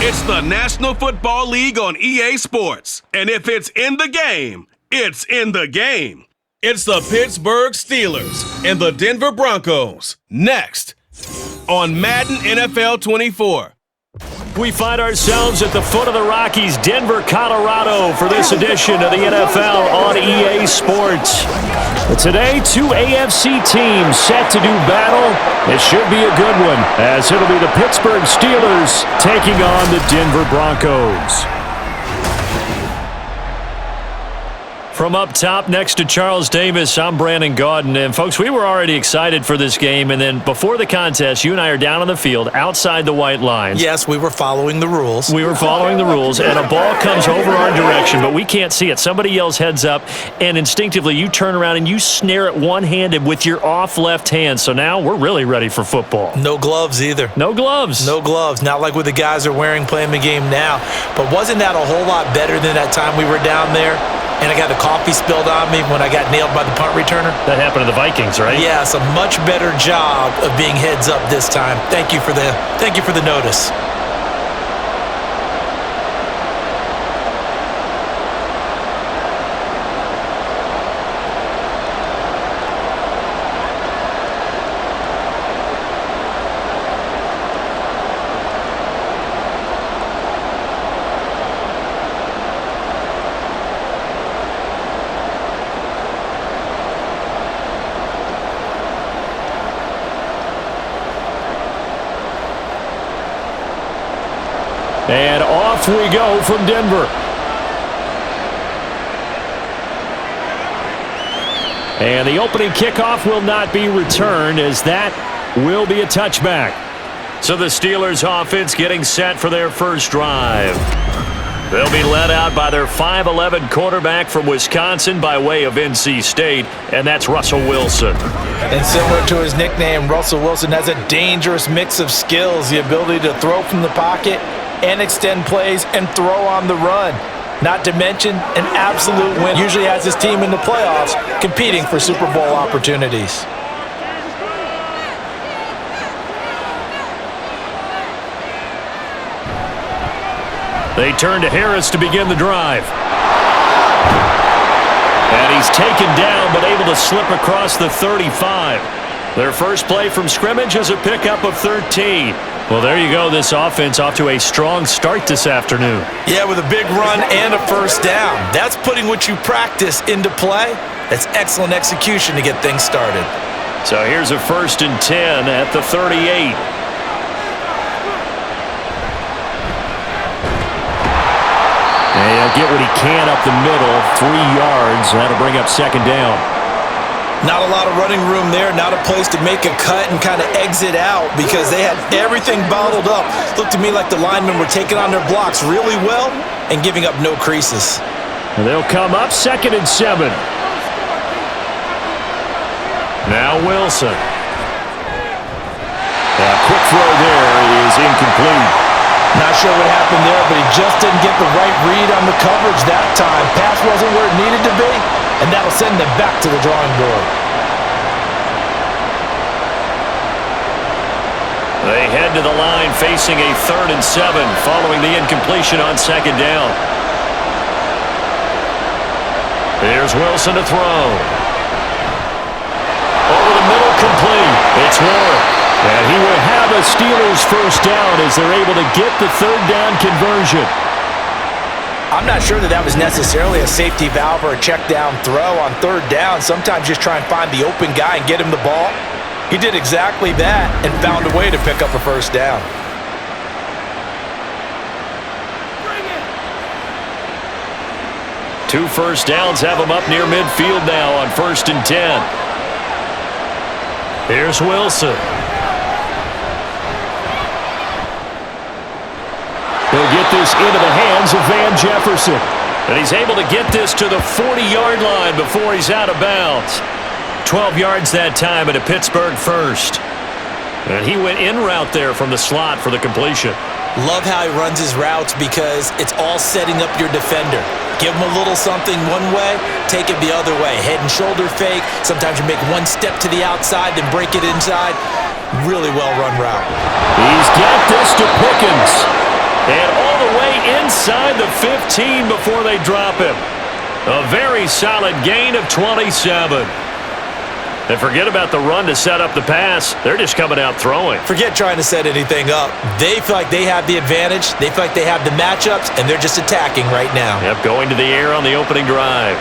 It's the National Football League on EA Sports. And if it's in the game, it's in the game. It's the Pittsburgh Steelers and the Denver Broncos. Next on Madden NFL 24. We find ourselves at the foot of the Rockies, Denver, Colorado, for this edition of the NFL on EA Sports. But today, two AFC teams set to do battle. It should be a good one, as it'll be the Pittsburgh Steelers taking on the Denver Broncos. From up top next to Charles Davis, I'm Brandon Gaudin. And, folks, we were already excited for this game. And then before the contest, you and I are down on the field outside the white lines. Yes, we were following the rules. We were following the rules, and a ball comes over our direction, but we can't see it. Somebody yells heads up, and instinctively you turn around and you snare it one-handed with your off left hand. So now we're really ready for football. No gloves either. No gloves. No gloves. Not like what the guys are wearing playing the game now. But wasn't that a whole lot better than that time we were down there? And I got the coffee spilled on me when I got nailed by the punt returner. That happened to the Vikings, right? Yes, a much better job of being heads up this time. Thank you for the notice. And off we go from Denver. And the opening kickoff will not be returned, as that will be a touchback. So the Steelers offense getting set for their first drive. They'll be led out by their 5'11" quarterback from Wisconsin by way of NC State, and that's Russell Wilson. And similar to his nickname, Russell Wilson has a dangerous mix of skills, the ability to throw from the pocket and extend plays and throw on the run. Not to mention an absolute win. Usually has his team in the playoffs competing for Super Bowl opportunities. They turn to Harris to begin the drive. And he's taken down but able to slip across the 35. Their first play from scrimmage is a pickup of 13. Well, there you go. This offense off to a strong start this afternoon. Yeah, with a big run and a first down. That's putting what you practice into play. That's excellent execution to get things started. So here's a 1st and 10 at the 38. And he'll get what he can up the middle, 3 yards. That'll bring up 2nd down. Not a lot of running room there, not a place to make a cut and kind of exit out because they had everything bottled up. Looked to me like the linemen were taking on their blocks really well and giving up no creases. And they'll come up 2nd and 7. Now Wilson. A quick throw there is incomplete. Not sure what happened there, but he just didn't get the right read on the coverage that time. Pass wasn't where it needed to be, and that'll send them back to the drawing board. They head to the line facing a 3rd and 7 following the incompletion on 2nd down. Here's Wilson to throw. Over the middle, complete. It's Warren. And he will have a Steelers first down as they're able to get the 3rd down conversion. I'm not sure that was necessarily a safety valve or a check down throw on 3rd down. Sometimes just try and find the open guy and get him the ball. He did exactly that and found a way to pick up a first down. Two first downs have him up near midfield now on 1st and 10. Here's Wilson. He'll get this into the hands of Van Jefferson. And he's able to get this to the 40-yard line before he's out of bounds. 12 yards that time at a Pittsburgh first. And he went in route there from the slot for the completion. Love how he runs his routes because it's all setting up your defender. Give him a little something one way, take it the other way. Head and shoulder fake. Sometimes you make one step to the outside, then break it inside. Really well-run route. He's got this to Pickens. And inside the 15 before they drop him. A very solid gain of 27. And forget about the run to set up the pass. They're just coming out throwing. Forget trying to set anything up. They feel like they have the advantage. They feel like they have the matchups, and they're just attacking right now. Yep, going to the air on the opening drive.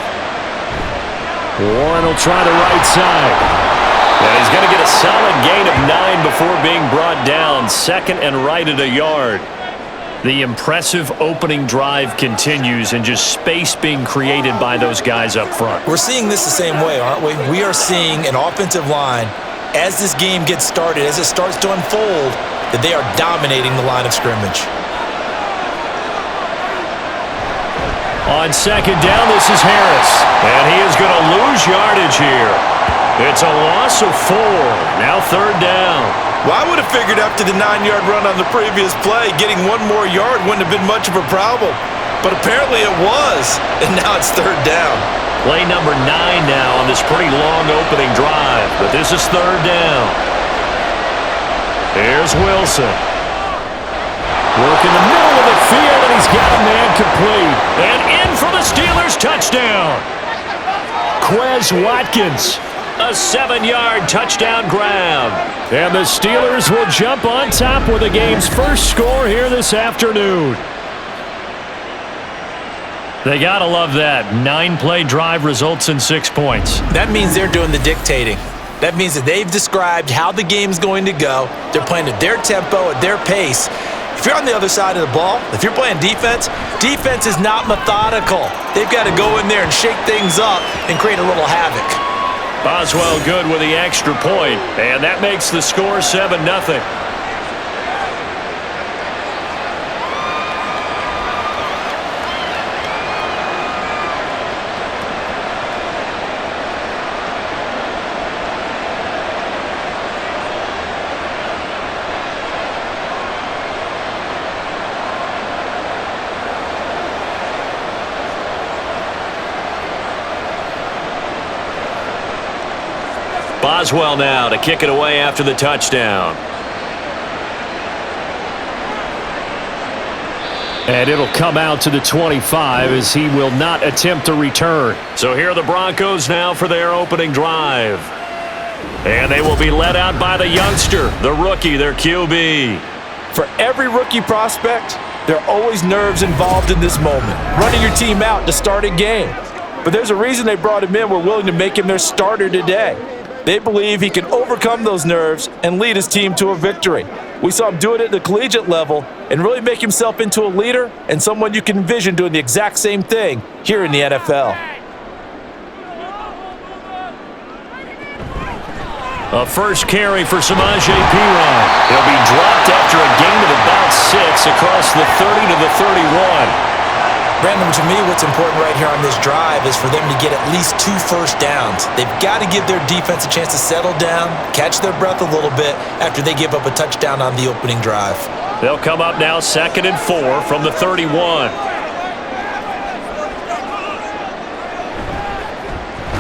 Warren will try the right side. And he's going to get a solid gain of 9 before being brought down. Second and right at a yard. The impressive opening drive continues, and just space being created by those guys up front. We're seeing this the same way, aren't we? We are seeing an offensive line, as this game gets started, as it starts to unfold, that they are dominating the line of scrimmage. On second down, this is Harris. And he is going to lose yardage here. It's a loss of 4. Now third down. Well, I would have figured after the 9-yard run on the previous play, getting one more yard wouldn't have been much of a problem. But apparently it was, and now it's third down. Play number 9 now on this pretty long opening drive, but this is third down. Here's Wilson. Work in the middle of the field, and he's got a man complete. And in for the Steelers' touchdown. Quez Watkins. A 7-yard touchdown grab. And the Steelers will jump on top with the game's first score here this afternoon. They gotta love that. 9-play drive results in 6 points. That means they're doing the dictating. That means that they've described how the game's going to go. They're playing at their tempo, at their pace. If you're on the other side of the ball, if you're playing defense, defense is not methodical. They've got to go in there and shake things up and create a little havoc. Boswell good with the extra point, and that makes the score 7-0. Boswell now to kick it away after the touchdown. And it'll come out to the 25 as he will not attempt to return. So here are the Broncos now for their opening drive. And they will be led out by the youngster, the rookie, their QB. For every rookie prospect, there are always nerves involved in this moment. Running your team out to start a game. But there's a reason they brought him in. We're willing to make him their starter today. They believe he can overcome those nerves and lead his team to a victory. We saw him do it at the collegiate level and really make himself into a leader and someone you can envision doing the exact same thing here in the NFL. A first carry for Samaje Perine. He'll be dropped after a gain of about 6 across the 30 to the 31. Brandon, to me, what's important right here on this drive is for them to get at least 2 first downs. They've got to give their defense a chance to settle down, catch their breath a little bit after they give up a touchdown on the opening drive. They'll come up now 2nd and 4 from the 31.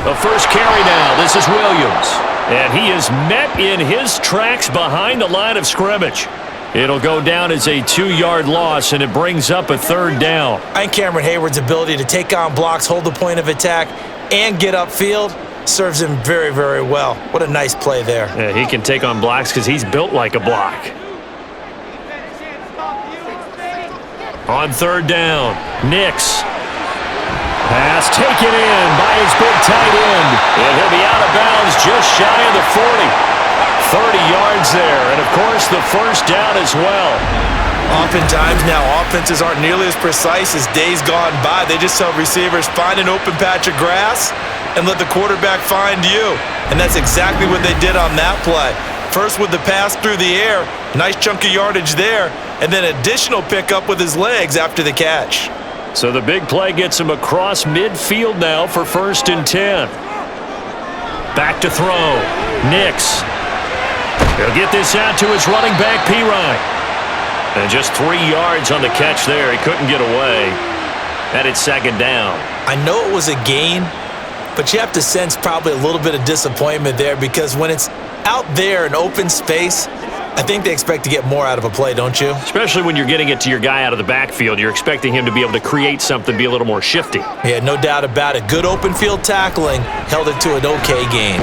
The first carry now. This is Williams. And he is met in his tracks behind the line of scrimmage. It'll go down as a 2-yard loss, and it brings up a third down. And Cameron Hayward's ability to take on blocks, hold the point of attack, and get upfield serves him very, very well. What a nice play there. Yeah, he can take on blocks because he's built like a block. On third down, Nix. Pass taken in by his big tight end. And he'll be out of bounds just shy of the 40. 30 yards there, and of course the first down as well. Oftentimes now offenses aren't nearly as precise as days gone by. They just tell receivers, find an open patch of grass and let the quarterback find you. And that's exactly what they did on that play. First with the pass through the air, nice chunk of yardage there, and then additional pickup with his legs after the catch. So the big play gets him across midfield now for 1st and 10. Back to throw. Nix. He'll get this out to his running back, Perine. And just 3 yards on the catch there. He couldn't get away. And it's 2nd down. I know it was a gain, but you have to sense probably a little bit of disappointment there because when it's out there in open space, I think they expect to get more out of a play, don't you? Especially when you're getting it to your guy out of the backfield. You're expecting him to be able to create something, be a little more shifty. Yeah, no doubt about it. Good open field tackling held it to an okay gain.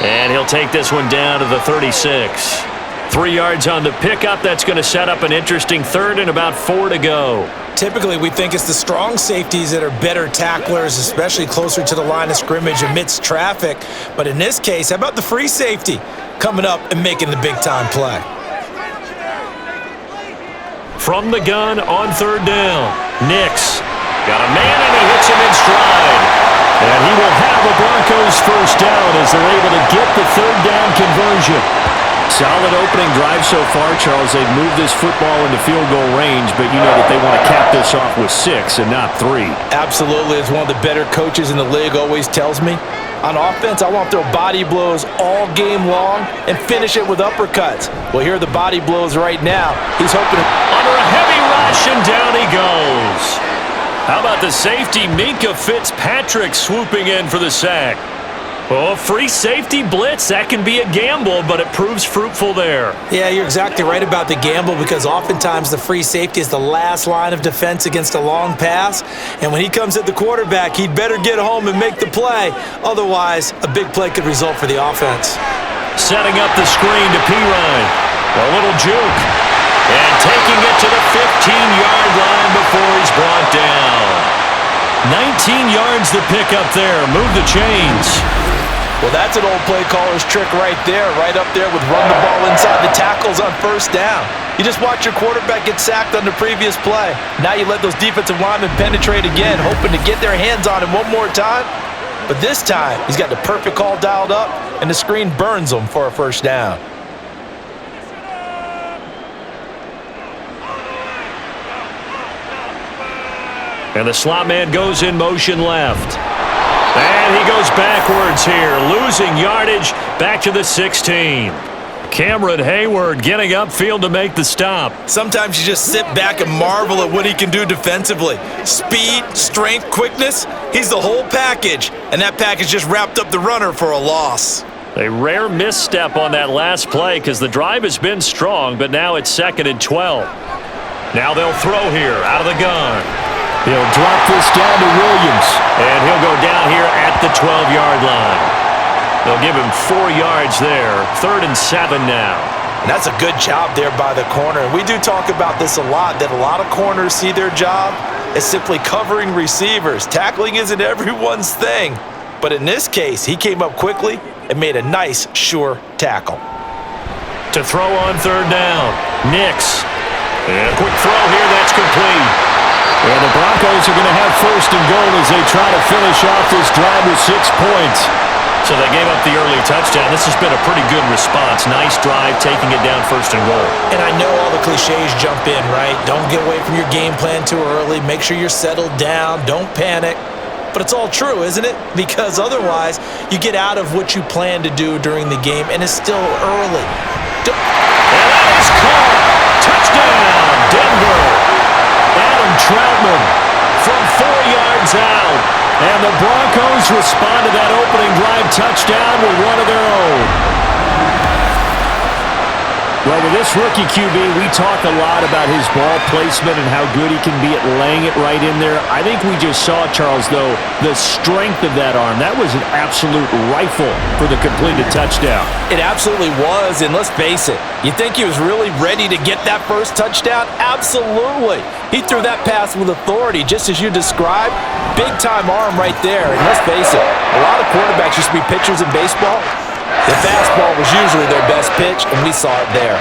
And he'll take this one down to the 36. 3 yards on the pickup. That's going to set up an interesting third and about 4 to go. Typically, we think it's the strong safeties that are better tacklers, especially closer to the line of scrimmage amidst traffic. But in this case, how about the free safety coming up and making the big-time play? From the gun on third down, Nix got a man and he hits him in stride. And he will have a Broncos first down as they're able to get the third down conversion. Solid opening drive so far, Charles. They've moved this football into field goal range, but you know that they want to cap this off with 6 and not 3. Absolutely. As one of the better coaches in the league always tells me, on offense, I want to throw body blows all game long and finish it with uppercuts. Well, here are the body blows right now. He's hoping under a heavy rush, and down he goes. How about the safety, Minka Fitzpatrick, swooping in for the sack? Oh, free safety blitz, that can be a gamble, but it proves fruitful there. Yeah, you're exactly right about the gamble because oftentimes the free safety is the last line of defense against a long pass. And when he comes at the quarterback, he'd better get home and make the play. Otherwise, a big play could result for the offense. Setting up the screen to Pirine. A little juke. And taking it to the 15-yard line before he's brought down. 19 yards to pick up there. Move the chains. Well, that's an old play caller's trick right there with run the ball inside the tackles on first down. You just watch your quarterback get sacked on the previous play. Now you let those defensive linemen penetrate again, hoping to get their hands on him one more time. But this time, he's got the perfect call dialed up, and the screen burns him for a first down. And the slot man goes in motion left. And he goes backwards here, losing yardage back to the 16. Cameron Hayward getting upfield to make the stop. Sometimes you just sit back and marvel at what he can do defensively. Speed, strength, quickness, he's the whole package. And that package just wrapped up the runner for a loss. A rare misstep on that last play because the drive has been strong, but now it's 2nd and 12. Now they'll throw here out of the gun. He'll drop this down to Williams, and he'll go down here at the 12-yard line. They'll give him 4 yards there. 3rd and 7 now. And that's a good job there by the corner. And we do talk about this a lot, that a lot of corners see their job as simply covering receivers. Tackling isn't everyone's thing. But in this case, he came up quickly and made a nice, sure tackle. To throw on 3rd down, Nix. And a quick throw here, that's complete. And the Broncos are going to have 1st and goal as they try to finish off this drive with 6 points. So they gave up the early touchdown. This has been a pretty good response. Nice drive, taking it down 1st and goal. And I know all the cliches jump in, right? Don't get away from your game plan too early. Make sure you're settled down. Don't panic. But it's all true, isn't it? Because otherwise, you get out of what you plan to do during the game, and it's still early. And that is caught. Touchdown, Denver. Adam Troutman from 4 yards out. And the Broncos respond to that opening drive touchdown with one of their own. Well, with this rookie QB, we talk a lot about his ball placement and how good he can be at laying it right in there. I think we just saw, Charles, though, the strength of that arm. That was an absolute rifle for the completed touchdown. It absolutely was, and let's face it, you think he was really ready to get that first touchdown? Absolutely. He threw that pass with authority, just as you described. Big-time arm right there, and let's face it, a lot of quarterbacks used to be pitchers in baseball. The fastball was usually their best pitch, and we saw it there.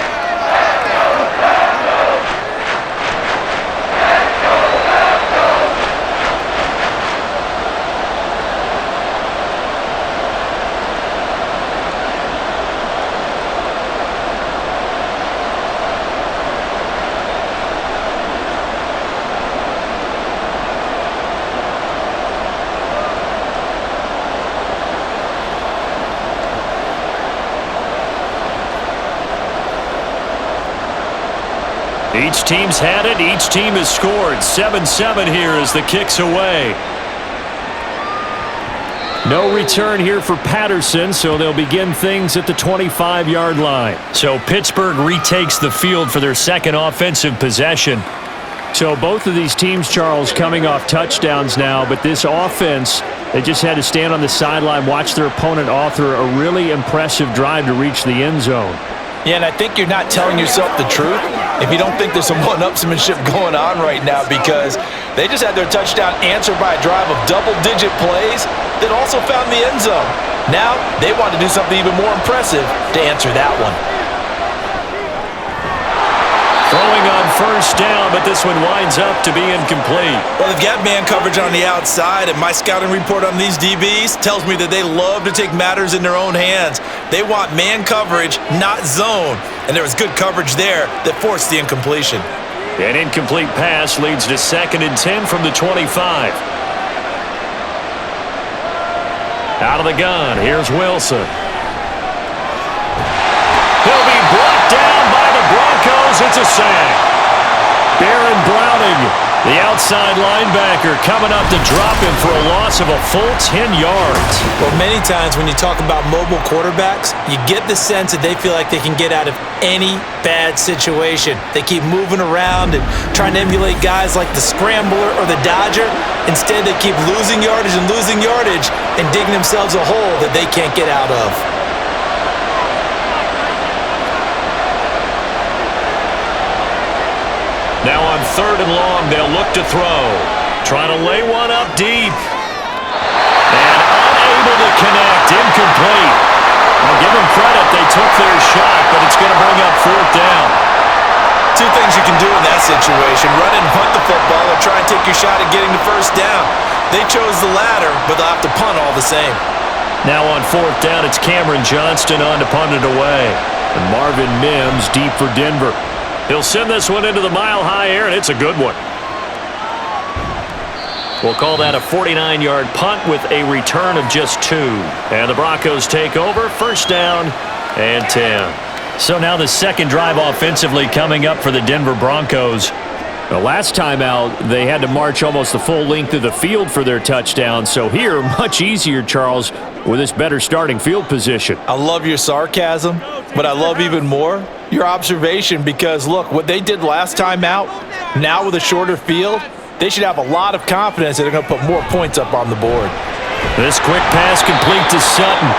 Each team's had it. Each team has scored. 7-7 here as the kick's away. No return here for Patterson, so they'll begin things at the 25-yard line. So Pittsburgh retakes the field for their second offensive possession. So both of these teams, Charles, coming off touchdowns now, but this offense, they just had to stand on the sideline, watch their opponent author a really impressive drive to reach the end zone. Yeah, and I think you're not telling yourself the truth if you don't think there's some one-upsmanship going on right now, because they just had their touchdown answered by a drive of double-digit plays that also found the end zone. Now they want to do something even more impressive to answer that one. Throwing on first down, but this one winds up to be incomplete. Well, they've got man coverage on the outside, and my scouting report on these DBs tells me that they love to take matters in their own hands. They want man coverage, not zone, and there was good coverage there that forced the incompletion. An incomplete pass leads to 2nd and 10 from the 25. Out of the gun, here's Wilson. He'll be brought down by the Broncos. It's a sack. Baron Browning, the outside linebacker, coming up to drop him for a loss of a full 10 yards. Well, many times when you talk about mobile quarterbacks, you get the sense that they feel like they can get out of any bad situation. They keep moving around and trying to emulate guys like the Scrambler or the Dodger. Instead, they keep losing yardage and digging themselves a hole that they can't get out of. Now on 3rd and long, they'll look to throw. Trying to lay one up deep. And unable to connect. Incomplete. I'll give them credit. They took their shot, but it's going to bring up 4th down. Two things you can do in that situation: run and punt the football, or try and take your shot at getting the first down. They chose the latter, but they'll have to punt all the same. Now on 4th down, it's Cameron Johnston on to punt it away. And Marvin Mims deep for Denver. He'll send this one into the mile-high air, and it's a good one. We'll call that a 49-yard punt with a return of just 2. And the Broncos take over, 1st down and 10. So now the second drive offensively coming up for the Denver Broncos. The last time out, they had to march almost the full length of the field for their touchdown. So here, much easier, Charles, with this better starting field position. I love your sarcasm, but I love even more your observation, because, look, what they did last time out, now with a shorter field, they should have a lot of confidence that they're going to put more points up on the board. This quick pass complete to Sutton.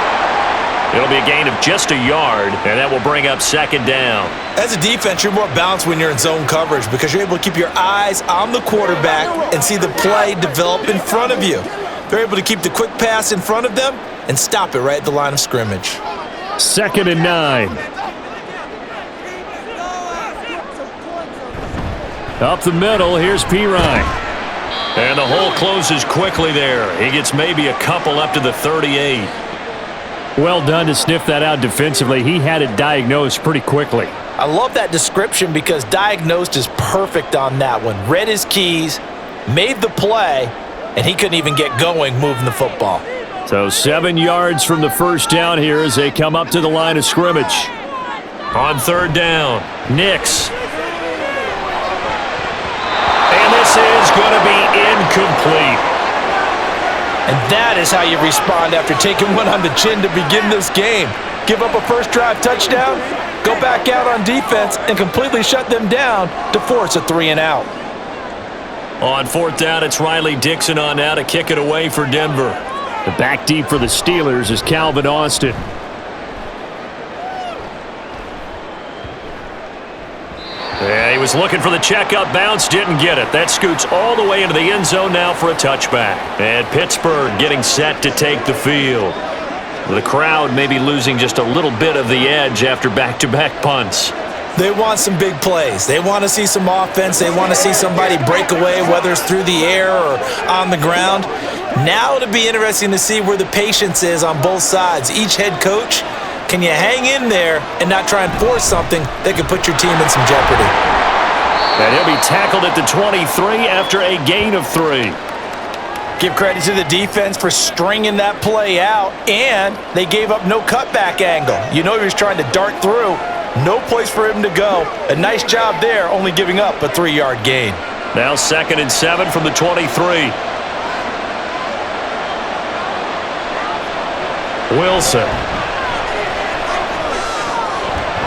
It'll be a gain of just a yard, and that will bring up 2nd down. As a defense, you're more balanced when you're in zone coverage, because you're able to keep your eyes on the quarterback and see the play develop in front of you. They're able to keep the quick pass in front of them and stop it right at the line of scrimmage. 2nd and 9. Up the middle, here's Pirine. And the hole closes quickly there. He gets maybe a couple up to the 38. Well done to sniff that out defensively. He had it diagnosed pretty quickly. I love that description, because diagnosed is perfect on that one. Read his keys, made the play, and he couldn't even get going moving the football. So 7 yards from the 1st down here as they come up to the line of scrimmage. On 3rd down, Nix. And this is going to be incomplete. And that is how you respond after taking one on the chin to begin this game. Give up a first drive touchdown, go back out on defense, and completely shut them down to force a 3-and-out. On 4th down, it's Riley Dixon on now to kick it away for Denver. The back deep for the Steelers is Calvin Austin. Yeah, he was looking for the checkup bounce, didn't get it. That scoots all the way into the end zone now for a touchback. And Pittsburgh getting set to take the field. The crowd maybe losing just a little bit of the edge after back-to-back punts. They want some big plays. They want to see some offense. They want to see somebody break away, whether it's through the air or on the ground. Now it'll be interesting to see where the patience is on both sides. Each head coach, can you hang in there and not try and force something that could put your team in some jeopardy? And he'll be tackled at the 23 after a gain of 3. Give credit to the defense for stringing that play out, and they gave up no cutback angle. You know he was trying to dart through. No place for him to go. A nice job there, only giving up a 3-yard gain. Now 2nd and 7 from the 23. Wilson.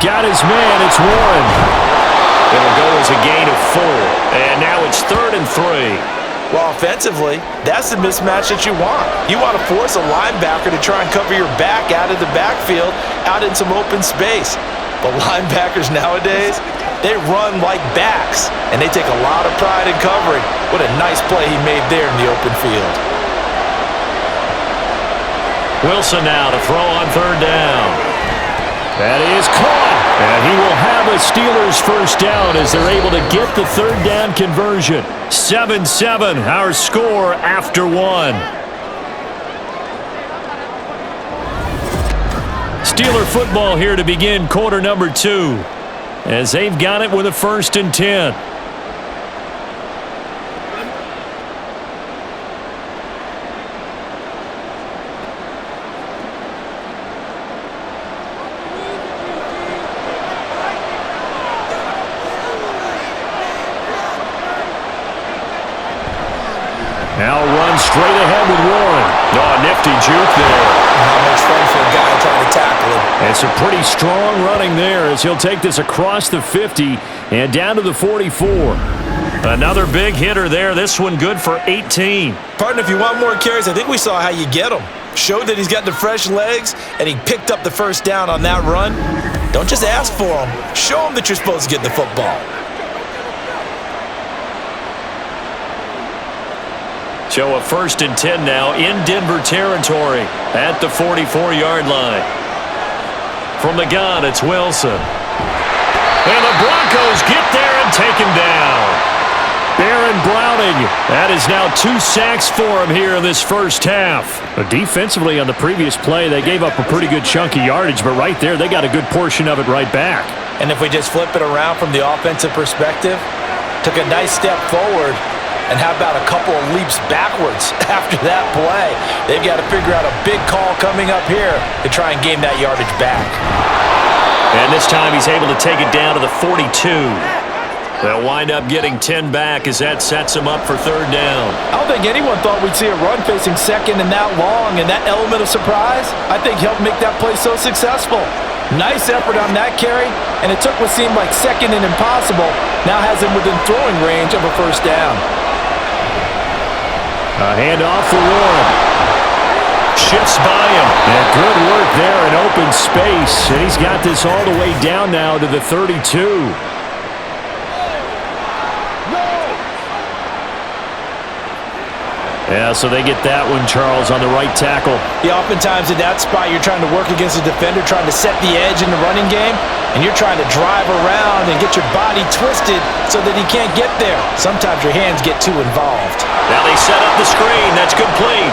Got his man. It's Warren. It'll go as a gain of 4. And now it's 3rd and 3. Well, offensively, that's the mismatch that you want. You want to force a linebacker to try and cover your back out of the backfield, out in some open space. But linebackers nowadays, they run like backs, and they take a lot of pride in covering. What a nice play he made there in the open field. Wilson now to throw on 3rd down. That is caught. And he will have a Steelers first down as they're able to get the 3rd down conversion. 7-7, our score after 1. Steeler football here to begin quarter number 2. As they've got it with a 1st and 10. Now run straight ahead with Warren. Oh, nifty juke there. Not much fun for a guy trying to tackle him. And some pretty strong running there as he'll take this across the 50 and down to the 44. Another big hitter there. This one good for 18. Partner, if you want more carries, I think we saw how you get him. Showed that he's got the fresh legs, and he picked up the first down on that run. Don't just ask for him. Show him that you're supposed to get the football. So a 1st and 10 now in Denver territory at the 44-yard line. From the gun, it's Wilson. And the Broncos get there and take him down. Baron Browning. That is now 2 sacks for him here in this first half. Defensively on the previous play, they gave up a pretty good chunk of yardage, but right there, they got a good portion of it right back. And if we just flip it around from the offensive perspective, took a nice step forward, and how about a couple of leaps backwards after that play? They've got to figure out a big call coming up here to try and gain that yardage back. And this time he's able to take it down to the 42. They'll wind up getting 10 back as that sets him up for 3rd down. I don't think anyone thought we'd see a run facing second and that long, and that element of surprise, I think, helped make that play so successful. Nice effort on that carry, and it took what seemed like second and impossible, now has him within throwing range of a first down. A handoff for Warren. Shifts by him. And good work there in open space. And he's got this all the way down now to the 32. Yeah, so they get that one, Charles, on the right tackle. Yeah, oftentimes in that spot, you're trying to work against a defender, trying to set the edge in the running game, and you're trying to drive around and get your body twisted so that he can't get there. Sometimes your hands get too involved. Now they set up the screen. That's complete.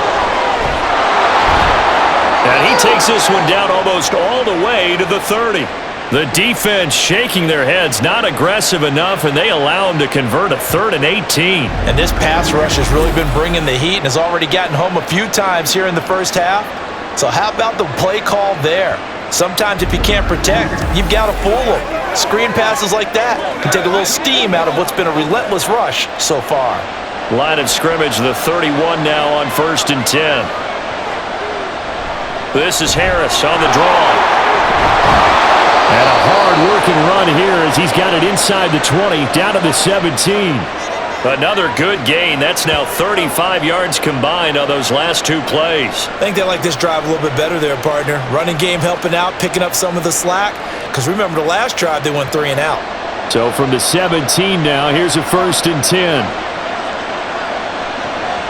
And he takes this one down almost all the way to the 30. The defense shaking their heads, not aggressive enough, and they allow him to convert a 3rd and 18. And this pass rush has really been bringing the heat and has already gotten home a few times here in the first half. So how about the play call there? Sometimes if you can't protect, you've got to fool them. Screen passes like that can take a little steam out of what's been a relentless rush so far. Line of scrimmage, the 31 now on 1st and 10. This is Harris on the draw. And a hard-working run here as he's got it inside the 20, down to the 17. Another good gain. That's now 35 yards combined on those last 2 plays. I think they like this drive a little bit better there, partner. Running game helping out, picking up some of the slack. Because remember, the last drive, they went 3 and out. So from the 17 now, here's a 1st and 10.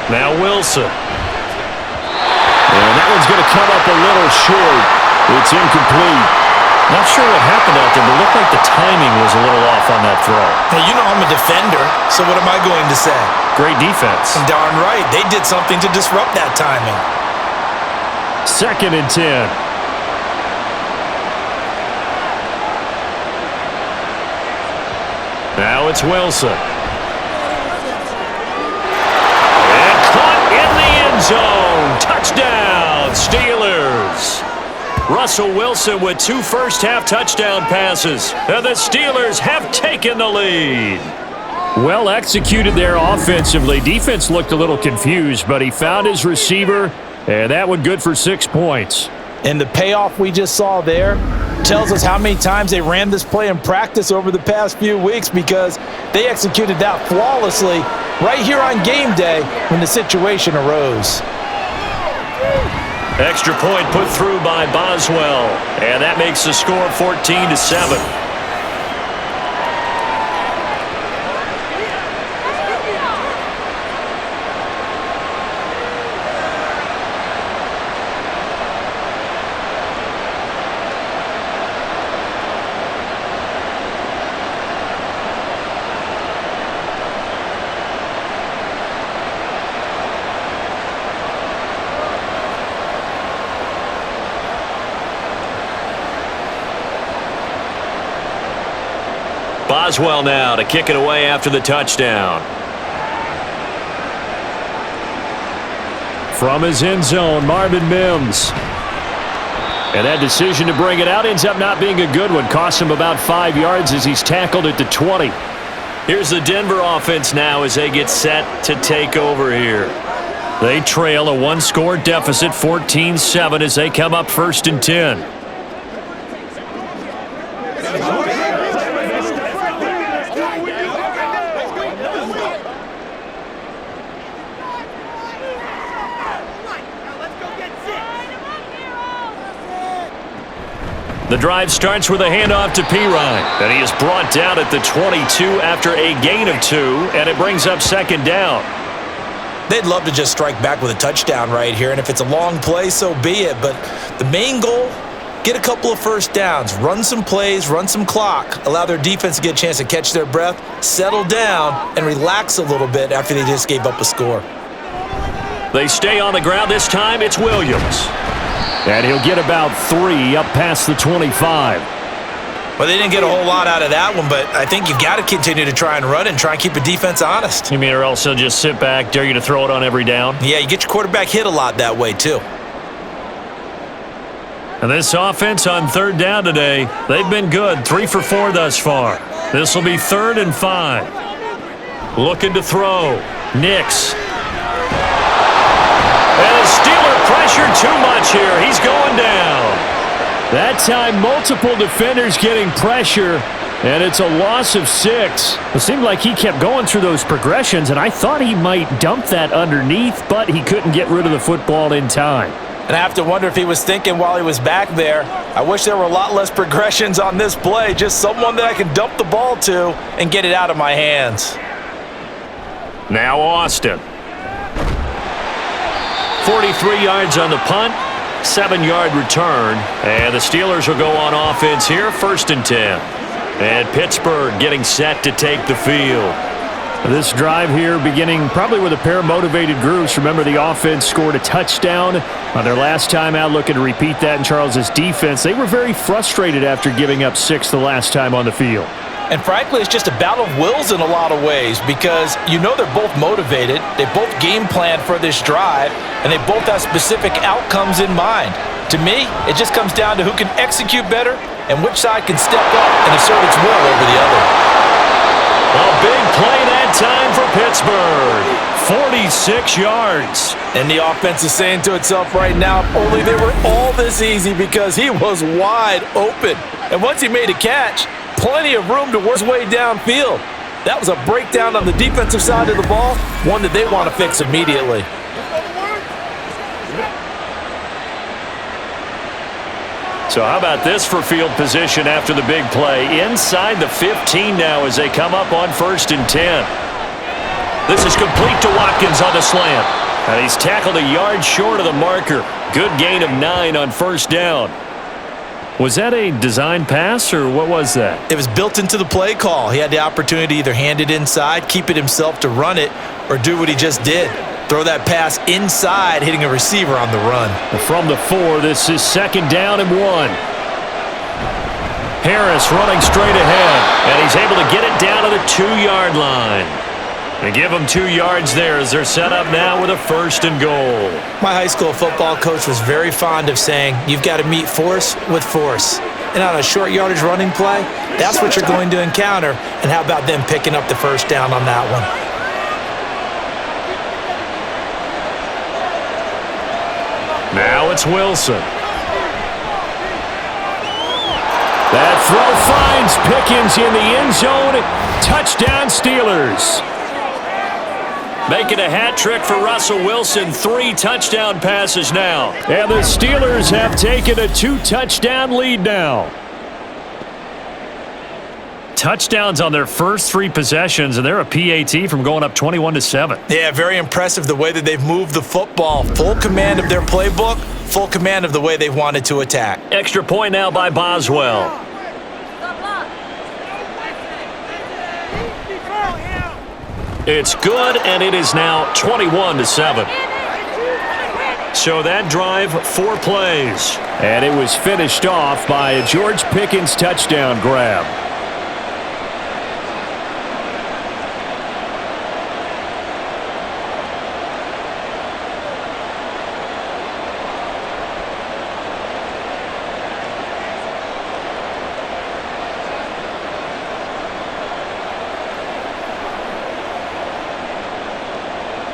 Now Wilson. And that one's going to come up a little short. It's incomplete. Not sure what happened out there, but it looked like the timing was a little off on that throw. Hey, you know I'm a defender, so what am I going to say? Great defense. Darn right. They did something to disrupt that timing. 2nd and 10. Now it's Wilson. And caught in the end zone. Touchdown, Steelers. Russell Wilson with 2 first-half touchdown passes. And the Steelers have taken the lead. Well executed there offensively. Defense looked a little confused, but he found his receiver, and that one good for 6 points. And the payoff we just saw there tells us how many times they ran this play in practice over the past few weeks, because they executed that flawlessly right here on game day when the situation arose. Extra point put through by Boswell, and that makes the score 14-7. Boswell now to kick it away after the touchdown. From his end zone, Marvin Mims. And that decision to bring it out ends up not being a good one. Costs him about 5 yards as he's tackled at the 20. Here's the Denver offense now as they get set to take over here. They trail a one-score deficit, 14-7, as they come up 1st and 10. The drive starts with a handoff to Pirine, and he is brought down at the 22 after a gain of 2, and it brings up 2nd down. They'd love to just strike back with a touchdown right here, and if it's a long play, so be it. But the main goal, get a couple of first downs, run some plays, run some clock, allow their defense to get a chance to catch their breath, settle down, and relax a little bit after they just gave up a score. They stay on the ground. This time it's Williams. And he'll get about 3 up past the 25. Well, they didn't get a whole lot out of that one, but I think you've got to continue to try and run and try and keep the defense honest. You mean, or else they'll just sit back, dare you to throw it on every down? Yeah, you get your quarterback hit a lot that way, too. And this offense on 3rd down today, they've been good. 3 for 4 thus far. This will be 3rd and 5. Looking to throw. Nix. And the Steeler pressure too much here. He's going down. That time, multiple defenders getting pressure, and it's a loss of 6. It seemed like he kept going through those progressions, and I thought he might dump that underneath, but he couldn't get rid of the football in time. And I have to wonder if he was thinking while he was back there, I wish there were a lot less progressions on this play, just someone that I can dump the ball to and get it out of my hands. Now Austin. 43 yards on the punt, 7-yard return, and the Steelers will go on offense here, 1st and 10. And Pittsburgh getting set to take the field. This drive here beginning probably with a pair of motivated groups. Remember, the offense scored a touchdown on their last time out, looking to repeat that in Charles's defense. They were very frustrated after giving up 6 the last time on the field. And frankly, it's just a battle of wills in a lot of ways, because you know they're both motivated, they both game plan for this drive, and they both have specific outcomes in mind. To me, it just comes down to who can execute better and which side can step up and assert its will over the other. A big play that time for Pittsburgh. 46 yards. And the offense is saying to itself right now, if only they were all this easy, because he was wide open. And once he made a catch, plenty of room to work his way downfield. That was a breakdown on the defensive side of the ball, one that they want to fix immediately. So how about this for field position after the big play? Inside the 15 now as they come up on 1st and 10. This is complete to Watkins on the slant. And he's tackled a yard short of the marker. Good gain of 9 on 1st down. Was that a design pass, or what was that? It was built into the play call. He had the opportunity to either hand it inside, keep it himself to run it, or do what he just did. Throw that pass inside, hitting a receiver on the run. From the 4, this is 2nd down and 1. Harris running straight ahead, and he's able to get it down to the 2-yard line. They give them 2 yards there as they're set up now with a 1st and goal. My high school football coach was very fond of saying, you've got to meet force with force. And on a short yardage running play, that's what you're going to encounter. And how about them picking up the 1st down on that one? Now it's Wilson. That throw finds Pickens in the end zone. Touchdown, Steelers. Making a hat trick for Russell Wilson. 3 touchdown passes now. And the Steelers have taken a 2-touchdown lead now. Touchdowns on their first 3 possessions, and they're a PAT from going up 21-7. Yeah, very impressive the way that they've moved the football. Full command of their playbook, full command of the way they've wanted to attack. Extra point now by Boswell. It's good, and it is now 21-7. So that drive, 4 plays. And it was finished off by a George Pickens touchdown grab.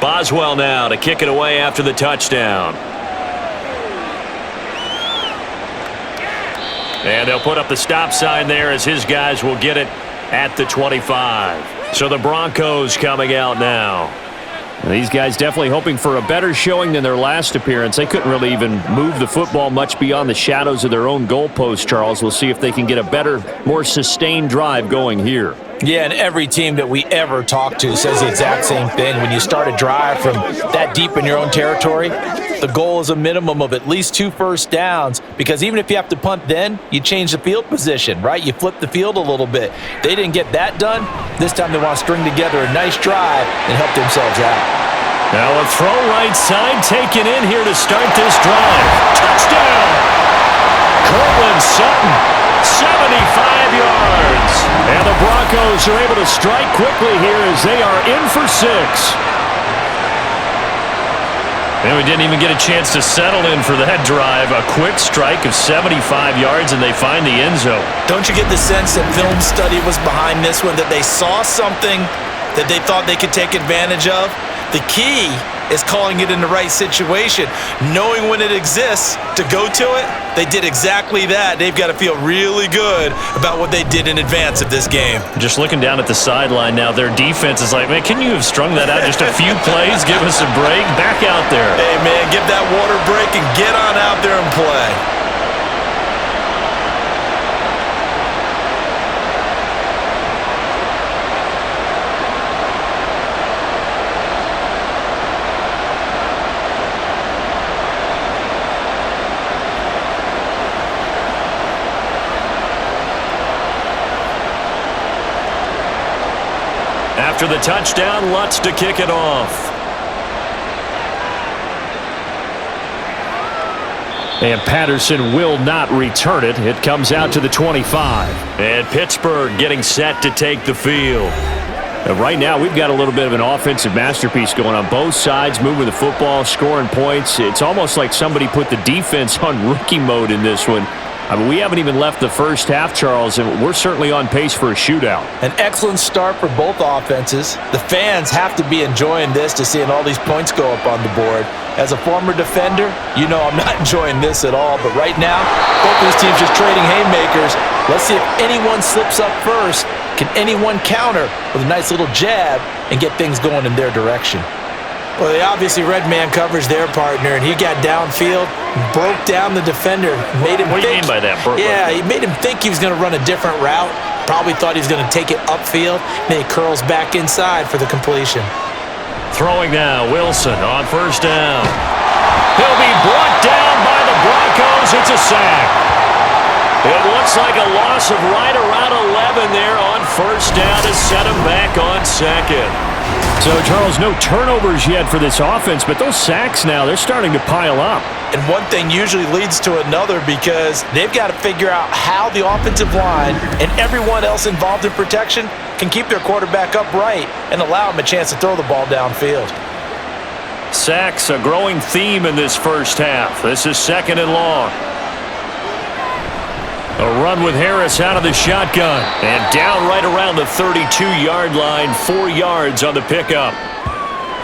Boswell now to kick it away after the touchdown. And they'll put up the stop sign there as his guys will get it at the 25. So the Broncos coming out now. These guys definitely hoping for a better showing than their last appearance. They couldn't really even move the football much beyond the shadows of their own goalpost, Charles. We'll see if they can get a better, more sustained drive going here. Yeah, and every team that we ever talk to says the exact same thing. When you start a drive from that deep in your own territory, the goal is a minimum of at least 2 first downs, because even if you have to punt then, you change the field position, right? You flip the field a little bit. They didn't get that done. This time they want to string together a nice drive and help themselves out. Now a throw right side taken in here to start this drive. Touchdown! Cortland Sutton, 75 yards. And the Broncos are able to strike quickly here as they are in for 6. And we didn't even get a chance to settle in for that drive. A quick strike of 75 yards, and they find the end zone. Don't you get the sense that film study was behind this one, that they saw something that they thought they could take advantage of? The key is calling it in the right situation, knowing when it exists to go to it. They did exactly that. They've got to feel really good about what they did in advance of this game. Just looking down at the sideline now, their defense is like, man, can you have strung that out just a few plays? Give us a break. Back out there. Hey, man, give that water break and get on out there and play. After the touchdown, Lutz to kick it off. And Patterson will not return it. It comes out to the 25. And Pittsburgh getting set to take the field. Right now, we've got a little bit of an offensive masterpiece going on both sides, moving the football, scoring points. It's almost like somebody put the defense on rookie mode in this one. I mean, we haven't even left the first half, Charles, and we're certainly on pace for a shootout. An excellent start for both offenses. The fans have to be enjoying this to seeing all these points go up on the board. As a former defender, you know I'm not enjoying this at all, but right now, both these teams just trading haymakers. Let's see if anyone slips up first. Can anyone counter with a nice little jab and get things going in their direction? Well, they obviously red man covers their partner, and he got downfield, broke down the defender, made him What do you mean by that? Yeah, he made him think he was going to run a different route. Probably thought he was going to take it upfield. Then he curls back inside for the completion. Throwing now, Wilson on first down. He'll be brought down by the Broncos. It's a sack. It looks like a loss of right around 11 there on first down to set him back on second. So, Charles, no turnovers yet for this offense, but those sacks now, they're starting to pile up. And one thing usually leads to another, because they've got to figure out how the offensive line and everyone else involved in protection can keep their quarterback upright and allow him a chance to throw the ball downfield. Sacks, a growing theme in this first half. This is second and long. A run with Harris out of the shotgun. And down right around the 32-yard line, 4 yards on the pickup.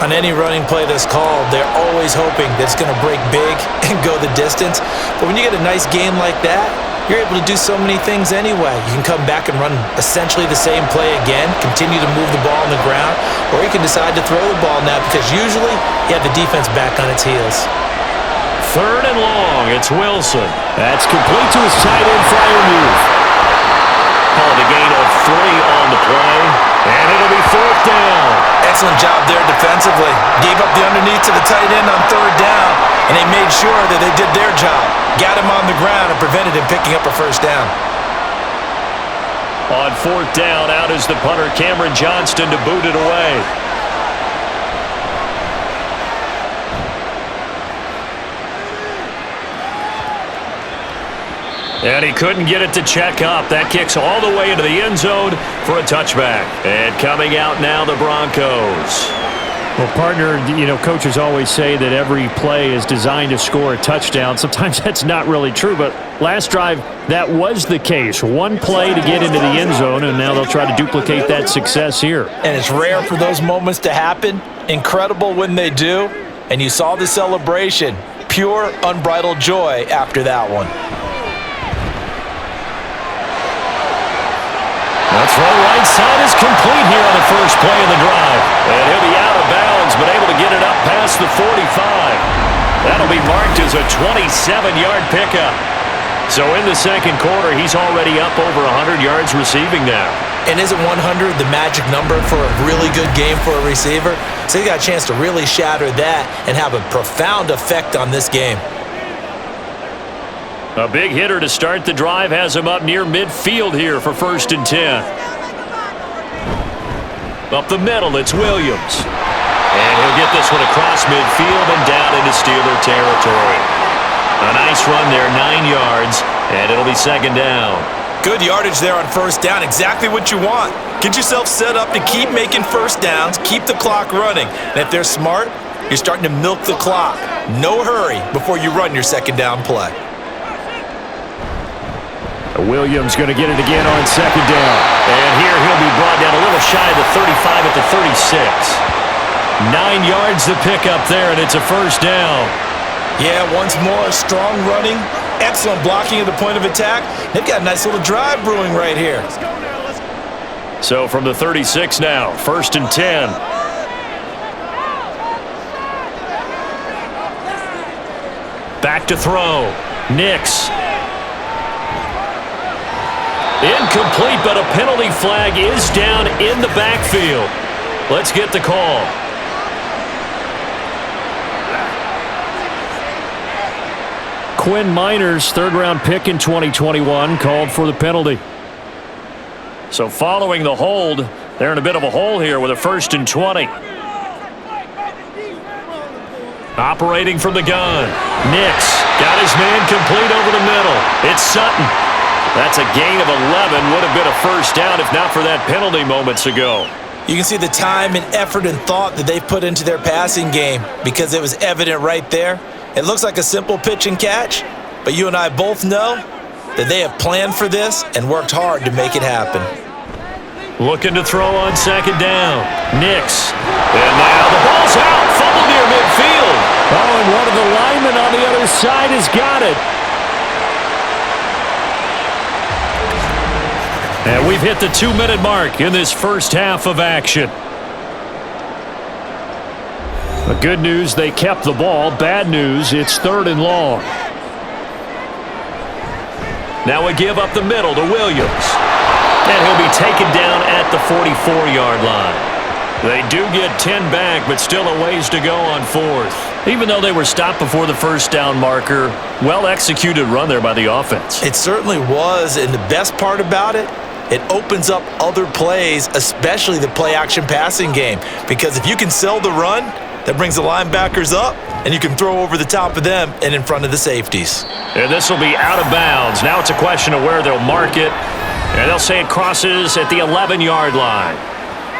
On any running play that's called, they're always hoping that it's going to break big and go the distance. But when you get a nice game like that, you're able to do so many things anyway. You can come back and run essentially the same play again, continue to move the ball on the ground, or you can decide to throw the ball now because usually you have the defense back on its heels. 3rd and long, it's Wilson. That's complete to his tight end flyer move. Called a gain of 3 on the play, and it'll be 4th down. Excellent job there defensively. Gave up the underneath to the tight end on 3rd down, and they made sure that they did their job. Got him on the ground and prevented him picking up a 1st down. On 4th down, out is the punter, Cameron Johnston, to boot it away. And he couldn't get it to check up. That kicks all the way into the end zone for a touchback. And coming out now, the Broncos. Well, partner, coaches always say that every play is designed to score a touchdown. Sometimes that's not really true, but last drive, that was the case. One play to get into the end zone, and now they'll try to duplicate that success here. And it's rare for those moments to happen. Incredible when they do. And you saw the celebration. Pure, unbridled joy after that one. The throw right side is complete here on the first play of the drive. And he'll be out of bounds, but able to get it up past the 45. That'll be marked as a 27-yard pickup. So in the second quarter, he's already up over 100 yards receiving now. And isn't 100 the magic number for a really good game for a receiver? So he got a chance to really shatter that and have a profound effect on this game. A big hitter to start the drive has him up near midfield here for 1st and 10. Up the middle, it's Williams. And he'll get this one across midfield and down into Steeler territory. A nice run there, 9 yards, and it'll be 2nd down. Good yardage there on 1st down, exactly what you want. Get yourself set up to keep making 1st downs, keep the clock running. And if they're smart, you're starting to milk the clock. No hurry before you run your 2nd down play. Williams going to get it again on 2nd down. And here he'll be brought down a little shy of the 35 at the 36. 9 yards to pick up there, and it's a 1st down. Yeah, once more, strong running, excellent blocking at the point of attack. They've got a nice little drive brewing right here. So from the 36 now, 1st and 10. Back to throw. Nix. Incomplete, but a penalty flag is down in the backfield. Let's get the call. Quinn Miners, 3rd-round pick in 2021, called for the penalty. So following the hold, they're in a bit of a hole here with a 1st and 20. Operating from the gun. Nix got his man complete over the middle. It's Sutton. That's a gain of 11. Would have been a 1st down if not for that penalty moments ago. You can see the time and effort and thought that they've put into their passing game because it was evident right there. It looks like a simple pitch and catch, but you and I both know that they have planned for this and worked hard to make it happen. Looking to throw on 2nd down. Nix. And now the ball's out. Fumble near midfield. Oh, and one of the linemen on the other side has got it. And we've hit the 2-minute mark in this first half of action. The good news, they kept the ball. Bad news, it's 3rd and long. Now we give up the middle to Williams. And he'll be taken down at the 44-yard line. They do get 10 back, but still a ways to go on 4th. Even though they were stopped before the 1st down marker, well-executed run there by the offense. It certainly was, and the best part about it, it opens up other plays, especially the play-action passing game. Because if you can sell the run, that brings the linebackers up, and you can throw over the top of them and in front of the safeties. And this will be out of bounds. Now it's a question of where they'll mark it. And they'll say it crosses at the 11-yard line.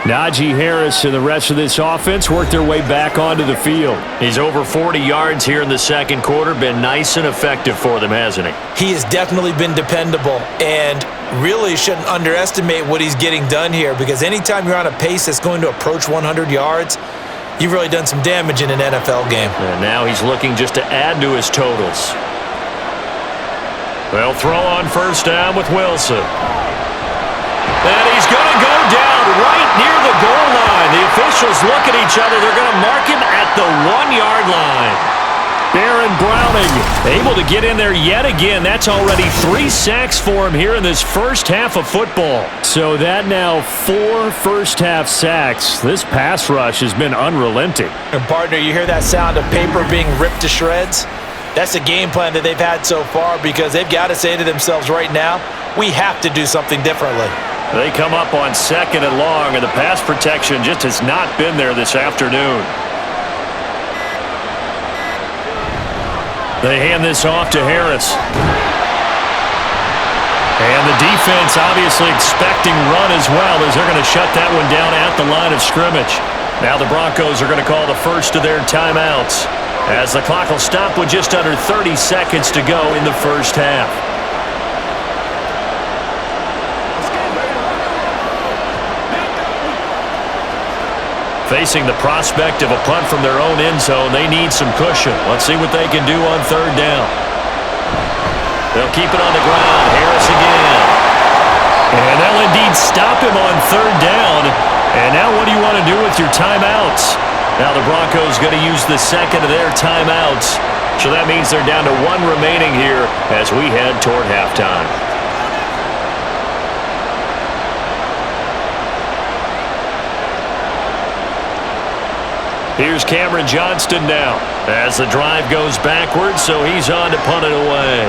Najee Harris and the rest of this offense work their way back onto the field. He's over 40 yards here in the second quarter. Been nice and effective for them, hasn't he? He has definitely been dependable and really shouldn't underestimate what he's getting done here because anytime you're on a pace that's going to approach 100 yards, you've really done some damage in an NFL game. And now he's looking just to add to his totals. They'll throw on first down with Wilson. And he's going to go down right near the goal line. The officials look at each other. They're going to mark him at the 1-yard line. Baron Browning able to get in there yet again. That's already 3 sacks for him here in this first half of football. So that now 4 first-half sacks. This pass rush has been unrelenting. And partner, you hear that sound of paper being ripped to shreds? That's the game plan that they've had so far because they've got to say to themselves right now, we have to do something differently. They come up on 2nd and long, and the pass protection just has not been there this afternoon. They hand this off to Harris. And the defense obviously expecting run as well as they're going to shut that one down at the line of scrimmage. Now the Broncos are going to call the first of their timeouts as the clock will stop with just under 30 seconds to go in the first half. Facing the prospect of a punt from their own end zone, they need some cushion. Let's see what they can do on 3rd down. They'll keep it on the ground. Harris again. And they'll indeed stop him on 3rd down. And now what do you want to do with your timeouts? Now the Broncos going to use the 2nd of their timeouts. So that means they're down to 1 remaining here as we head toward halftime. Here's Cameron Johnston now as the drive goes backwards, so he's on to punt it away.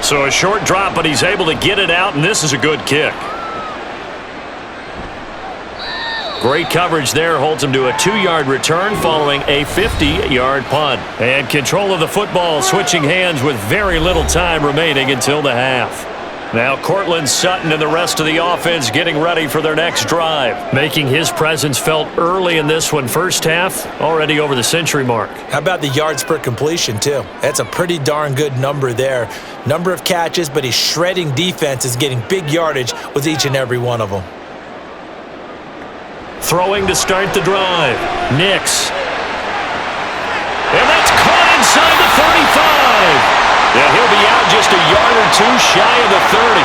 So a short drop, but he's able to get it out, and this is a good kick. Great coverage there holds him to a 2-yard return following a 50-yard punt. And control of the football switching hands with very little time remaining until the half. Now Cortland Sutton and the rest of the offense getting ready for their next drive. Making his presence felt early in this one. First half, already over the century mark. How about the yards per completion, too? That's a pretty darn good number there. Number of catches, but he's shredding defenses, getting big yardage with each and every one of them. Throwing to start the drive. Nix. And that's caught inside the 35. Yeah, he'll be out just a yard or 2 shy of the 30.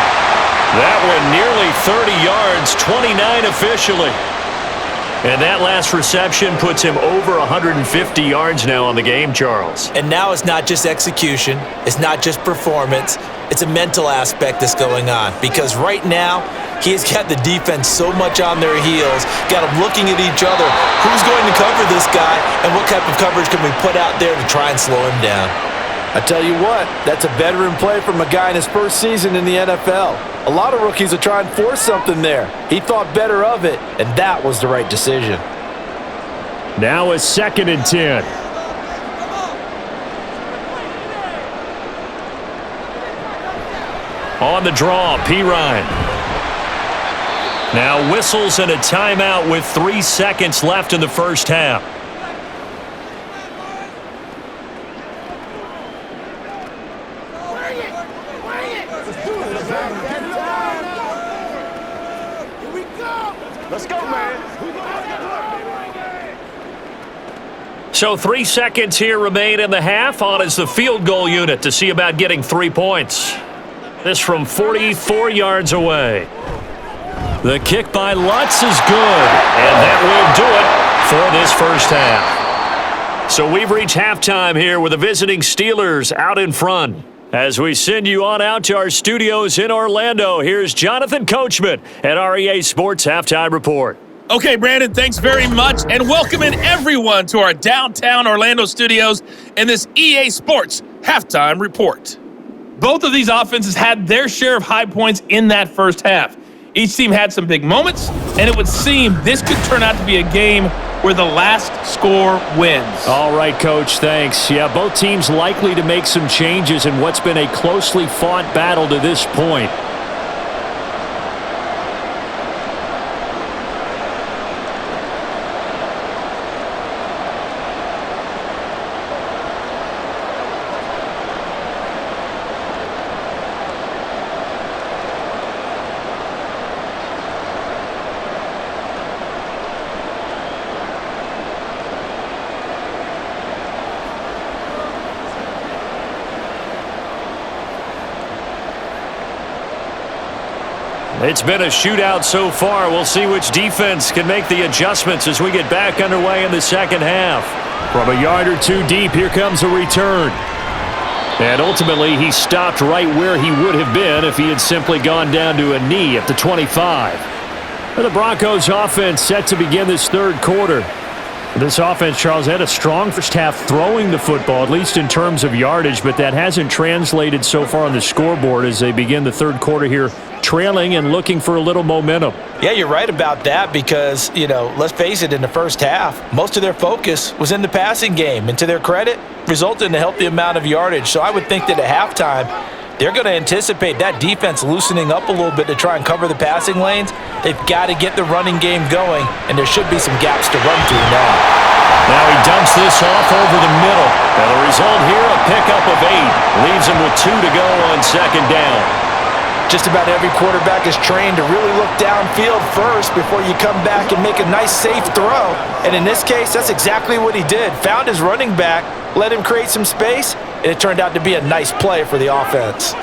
That one nearly 30 yards, 29 officially. And that last reception puts him over 150 yards now on the game, Charles. And now it's not just execution. It's not just performance. It's a mental aspect that's going on. Because right now, he's got the defense so much on their heels, got them looking at each other. Who's going to cover this guy, and what type of coverage can we put out there to try and slow him down? I tell you what, that's a veteran play from a guy in his first season in the NFL. A lot of rookies will try and force something there. He thought better of it, and that was the right decision. Now a 2nd and 10. On the draw, Pirine. Now whistles and a timeout with 3 seconds left in the first half. So 3 seconds here remain in the half. On is the field goal unit to see about getting 3 points. This from 44 yards away. The kick by Lutz is good. And that will do it for this first half. So we've reached halftime here with the visiting Steelers out in front. As we send you on out to our studios in Orlando, here's Jonathan Coachman at REA Sports Halftime Report. Okay, Brandon, thanks very much, and welcoming everyone to our downtown Orlando studios in this EA Sports Halftime Report. Both of these offenses had their share of high points in that first half. Each team had some big moments, and it would seem this could turn out to be a game where the last score wins. All right, Coach, thanks. Yeah, both teams likely to make some changes in what's been a closely fought battle to this point. It's been a shootout so far. We'll see which defense can make the adjustments as we get back underway in the second half. From a yard or two deep, here comes a return. And ultimately, he stopped right where he would have been if he had simply gone down to a knee at the 25. And the Broncos offense set to begin this third quarter. This offense, Charles, had a strong first half throwing the football, at least in terms of yardage, but that hasn't translated so far on the scoreboard as they begin the third quarter here, trailing and looking for a little momentum. Yeah, you're right about that because, let's face it, in the first half, most of their focus was in the passing game. And to their credit, resulted in a healthy amount of yardage. So I would think that at halftime, they're going to anticipate that defense loosening up a little bit to try and cover the passing lanes. They've got to get the running game going, and there should be some gaps to run through now. Now he dumps this off over the middle. And the result here, a pickup of 8. Leaves him with 2 to go on second down. Just about every quarterback is trained to really look downfield first before you come back and make a nice, safe throw. And in this case, that's exactly what he did. Found his running back, let him create some space, and it turned out to be a nice play for the offense.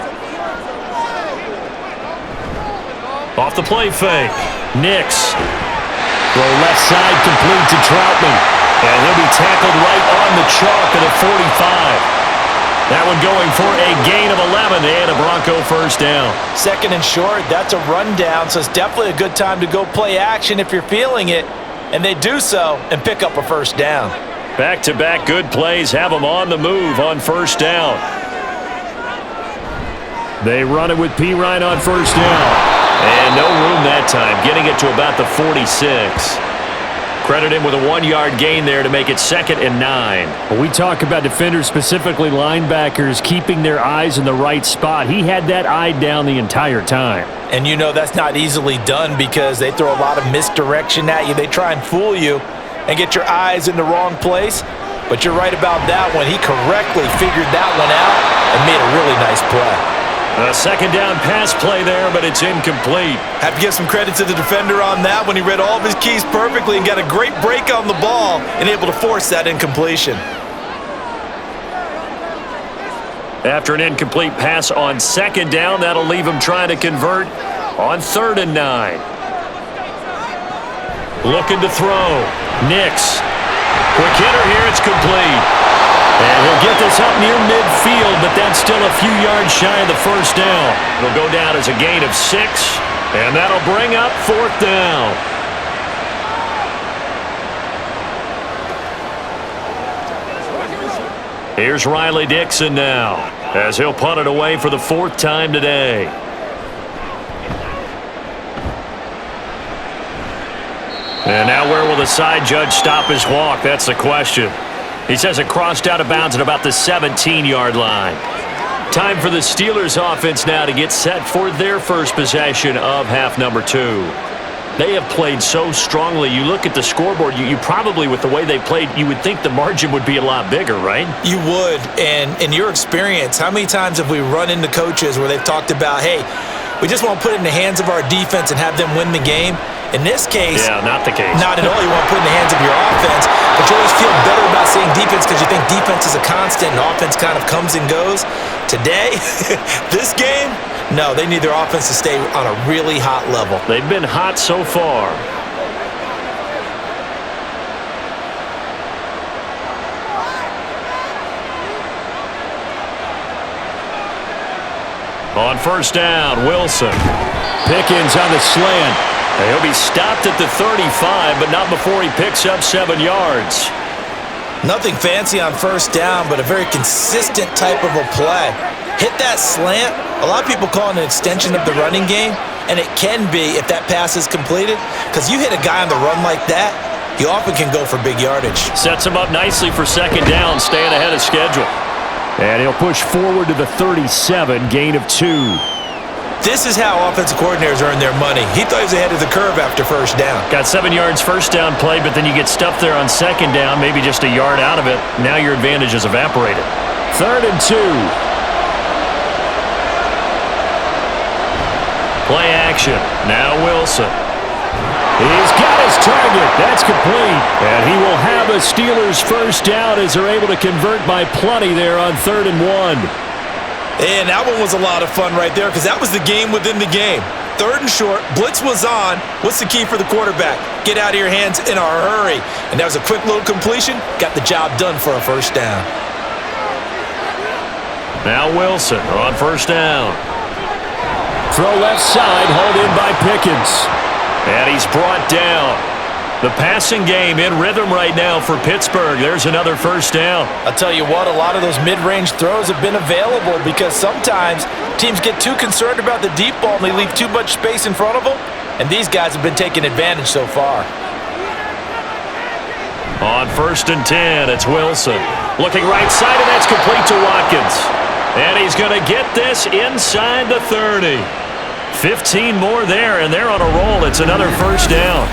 Off the play fake. Nix. Throw left side complete to Troutman. And he'll be tackled right on the chalk at a 45. That one going for a gain of 11 and a Bronco first down. Second and short, that's a rundown, so it's definitely a good time to go play action if you're feeling it. And they do so and pick up a first down. Back-to-back good plays have them on the move on first down. They run it with P. Ryan on first down. And no room that time, getting it to about the 46. Credit him with a 1-yard gain there to make it 2nd and 9. When we talk about defenders, specifically linebackers, keeping their eyes in the right spot, he had that eye down the entire time. And that's not easily done because they throw a lot of misdirection at you. They try and fool you and get your eyes in the wrong place. But you're right about that one. He correctly figured that one out and made a really nice play. A second down pass play there, but it's incomplete. Have to give some credit to the defender on that when he read all of his keys perfectly and got a great break on the ball and able to force that incompletion. After an incomplete pass on second down, that'll leave him trying to convert on 3rd and 9. Looking to throw. Nix. Quick hitter here, it's complete. And he'll get this up near midfield, but that's still a few yards shy of the first down. It'll go down as a gain of 6, and that'll bring up 4th down. Here's Riley Dixon now, as he'll punt it away for the 4th time today. And now where will the side judge stop his walk? That's the question. He says it crossed out of bounds at about the 17-yard line. Time for the Steelers offense now to get set for their first possession of half number 2. They have played so strongly. You look at the scoreboard, you probably, with the way they played, you would think the margin would be a lot bigger, right? You would. And in your experience, how many times have we run into coaches where they've talked about, hey, we just want to put it in the hands of our defense and have them win the game? In this case, yeah, not the case. Not at all. You want to put it in the hands of your offense, but you always feel better about saying defense because you think defense is a constant and offense kind of comes and goes. Today, this game, no, they need their offense to stay on a really hot level. They've been hot so far. On first down, Wilson. Pickens on the slant. He'll be stopped at the 35, but not before he picks up 7 yards. Nothing fancy on first down, but a very consistent type of a play. Hit that slant. A lot of people call it an extension of the running game, and it can be if that pass is completed, because you hit a guy on the run like that, you often can go for big yardage. Sets him up nicely for second down, staying ahead of schedule. And he'll push forward to the 37, gain of 2. This is how offensive coordinators earn their money. He thought he was ahead of the curve after first down. Got 7 yards first down play, but then you get stuffed there on second down, maybe just a yard out of it. Now your advantage is evaporated. 3rd and 2. Play action. Now Wilson. He's got his target. That's complete. And he will have a Steelers first down as they're able to convert by plenty there on 3rd and 1. And that one was a lot of fun right there because that was the game within the game. 3rd and short. Blitz was on. What's the key for the quarterback? Get out of your hands in a hurry. And that was a quick little completion. Got the job done for a first down. Now Wilson on first down. Throw left side, hauled in by Pickens. And he's brought down. The passing game in rhythm right now for Pittsburgh. There's another first down. I'll tell you what, a lot of those mid-range throws have been available because sometimes teams get too concerned about the deep ball and they leave too much space in front of them. And these guys have been taking advantage so far. On 1st and 10, it's Wilson. Looking right side, and that's complete to Watkins. And he's going to get this inside the 30. 15 more there, and they're on a roll. It's another first down.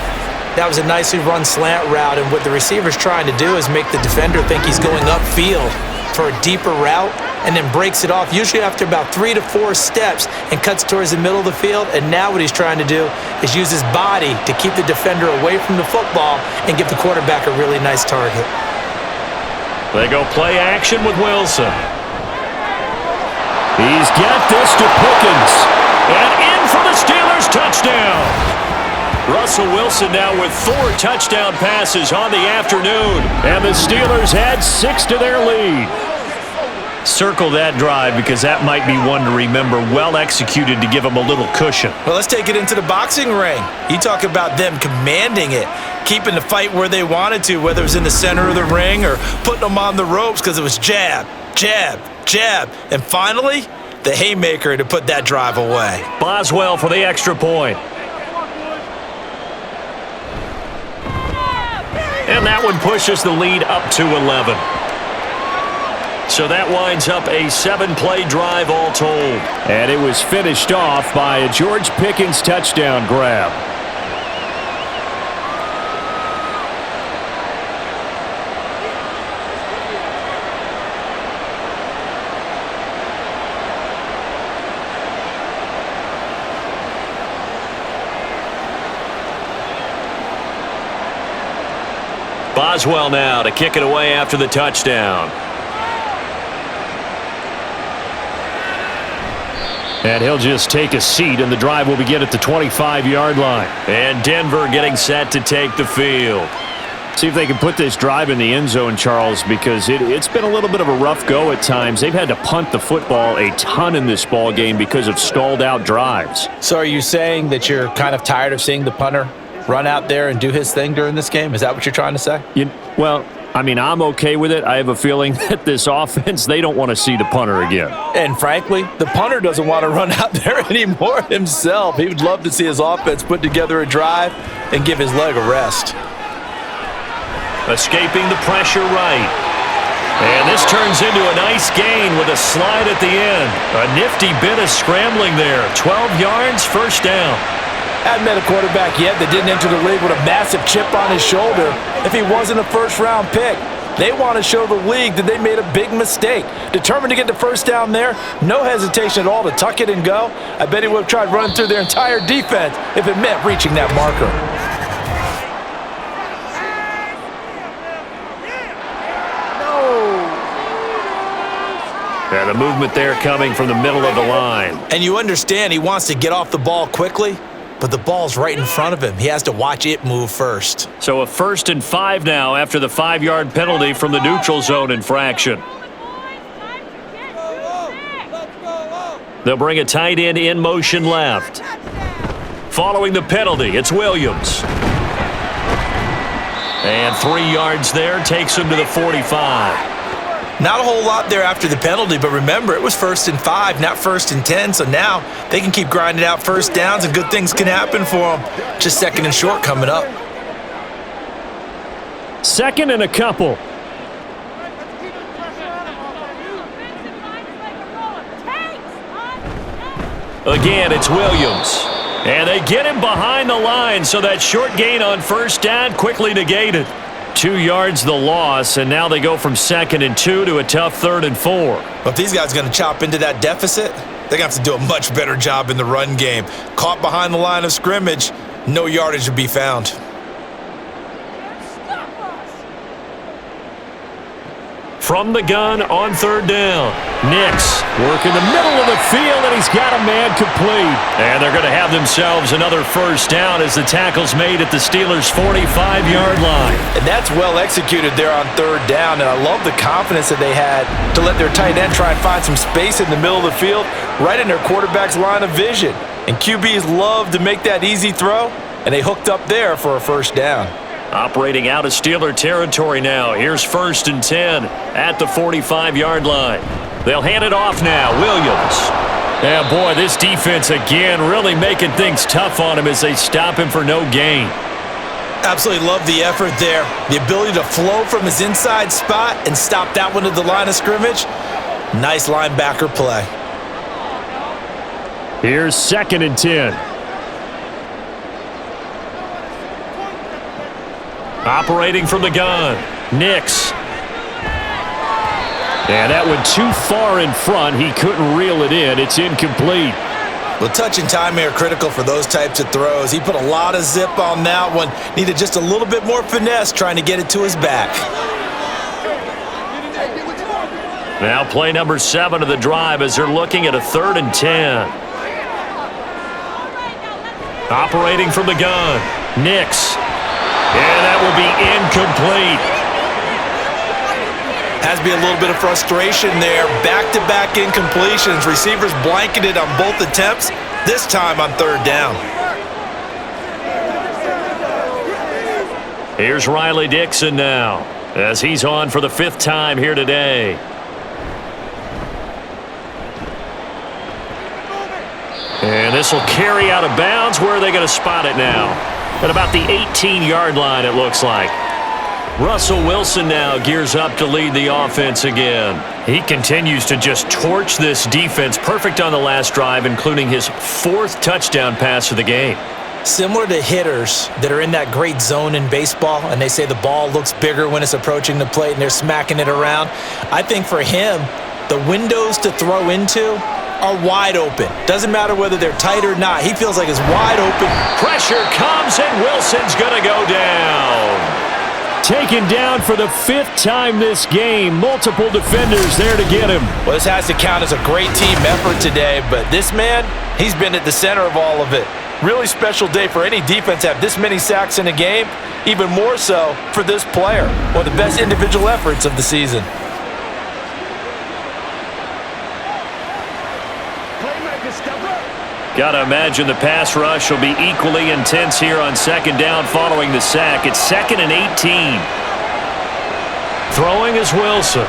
That was a nicely run slant route, and what the receiver's trying to do is make the defender think he's going upfield for a deeper route and then breaks it off, usually after about 3 to 4 steps, and cuts towards the middle of the field. And now what he's trying to do is use his body to keep the defender away from the football and give the quarterback a really nice target. They go play action with Wilson. He's got this to Pickens. And in for the Steelers touchdown. Russell Wilson now with 4 touchdown passes on the afternoon. And the Steelers add 6 to their lead. Circle that drive because that might be one to remember. Well executed to give them a little cushion. Well, let's take it into the boxing ring. You talk about them commanding it, keeping the fight where they wanted to, whether it was in the center of the ring or putting them on the ropes because it was jab, jab, jab. And finally, the haymaker to put that drive away. Boswell for the extra point. And that one pushes the lead up to 11. So that winds up a 7-play drive all told. And it was finished off by a George Pickens touchdown grab. Boswell now to kick it away after the touchdown. And he'll just take a seat, and the drive will begin at the 25-yard line. And Denver getting set to take the field. See if they can put this drive in the end zone, Charles, because it's been a little bit of a rough go at times. They've had to punt the football a ton in this ball game because of stalled-out drives. So are you saying that you're kind of tired of seeing the punter run out there and do his thing during this game? Is that what you're trying to say? Well, I mean, I'm okay with it. I have a feeling that this offense, they don't want to see the punter again. And frankly, the punter doesn't want to run out there anymore himself. He would love to see his offense put together a drive and give his leg a rest. Escaping the pressure right. And this turns into a nice gain with a slide at the end. A nifty bit of scrambling there. 12 yards, first down. Hadn't met a quarterback yet that didn't enter the league with a massive chip on his shoulder if he wasn't a first-round pick. They want to show the league that they made a big mistake. Determined to get the first down there, no hesitation at all to tuck it and go. I bet he would have tried running through their entire defense if it meant reaching that marker. And the movement there coming from the middle of the line. And you understand he wants to get off the ball quickly, but the ball's right in front of him. He has to watch it move first. So a 1st and 5 now after the 5-yard penalty from the neutral zone infraction. They'll bring a tight end in motion left. Following the penalty, it's Williams. And 3 yards there takes him to the 45. Not a whole lot there after the penalty, but remember, it was 1st and 5, not 1st and 10, so now they can keep grinding out first downs and good things can happen for them. Just 2nd and short coming up. 2nd and a couple. Again, it's Williams. And they get him behind the line, so that short gain on first down quickly negated. 2 yards the loss, and now they go from 2nd and 2 to a tough 3rd and 4. But if these guys are going to chop into that deficit, they're going to have to do a much better job in the run game. Caught behind the line of scrimmage, no yardage to be found. from the gun on third down. Nix working the middle of the field, and he's got a man complete. And they're going to have themselves another first down as the tackle's made at the Steelers' 45-yard line. And that's well executed there on third down, and I love the confidence that they had to let their tight end try and find some space in the middle of the field, right in their quarterback's line of vision. And QBs love to make that easy throw, and they hooked up there for a first down. Operating out of Steeler territory now. Here's 1st and 10 at the 45-yard line. They'll hand it off now. Williams. Yeah, boy, this defense again really making things tough on him as they stop him for no gain. Absolutely love the effort there. The ability to flow from his inside spot and stop that one at the line of scrimmage. Nice linebacker play. Here's 2nd and 10. Operating from the gun. Nix. And that went too far in front. He couldn't reel it in. It's incomplete. Well, touch and timing are critical for those types of throws. He put a lot of zip on that one. Needed just a little bit more finesse trying to get it to his back. Now play number 7 of the drive as they're looking at a 3rd and 10. Operating from the gun. Nix. And that will be incomplete. Has to be a little bit of frustration there. Back-to-back incompletions. Receivers blanketed on both attempts, this time on third down. Here's Riley Dixon now as he's on for the 5th time here today. And this will carry out of bounds. Where are they going to spot it now? At about the 18-yard line, it looks like. Russell Wilson now gears up to lead the offense again. He continues to just torch this defense. Perfect on the last drive, including his 4th touchdown pass of the game. Similar to hitters that are in that great zone in baseball, and they say the ball looks bigger when it's approaching the plate and they're smacking it around. I think for him, the windows to throw into are wide open. Doesn't matter whether they're tight or not. He feels like it's wide open. Pressure comes, and Wilson's going to go down. Taken down for the 5th time this game. Multiple defenders there to get him. Well, this has to count as a great team effort today, but this man, he's been at the center of all of it. Really special day for any defense to have this many sacks in a game, even more so for this player. One of the best individual efforts of the season. Got to imagine the pass rush will be equally intense here on 2nd down following the sack. It's 2nd and 18. Throwing is Wilson.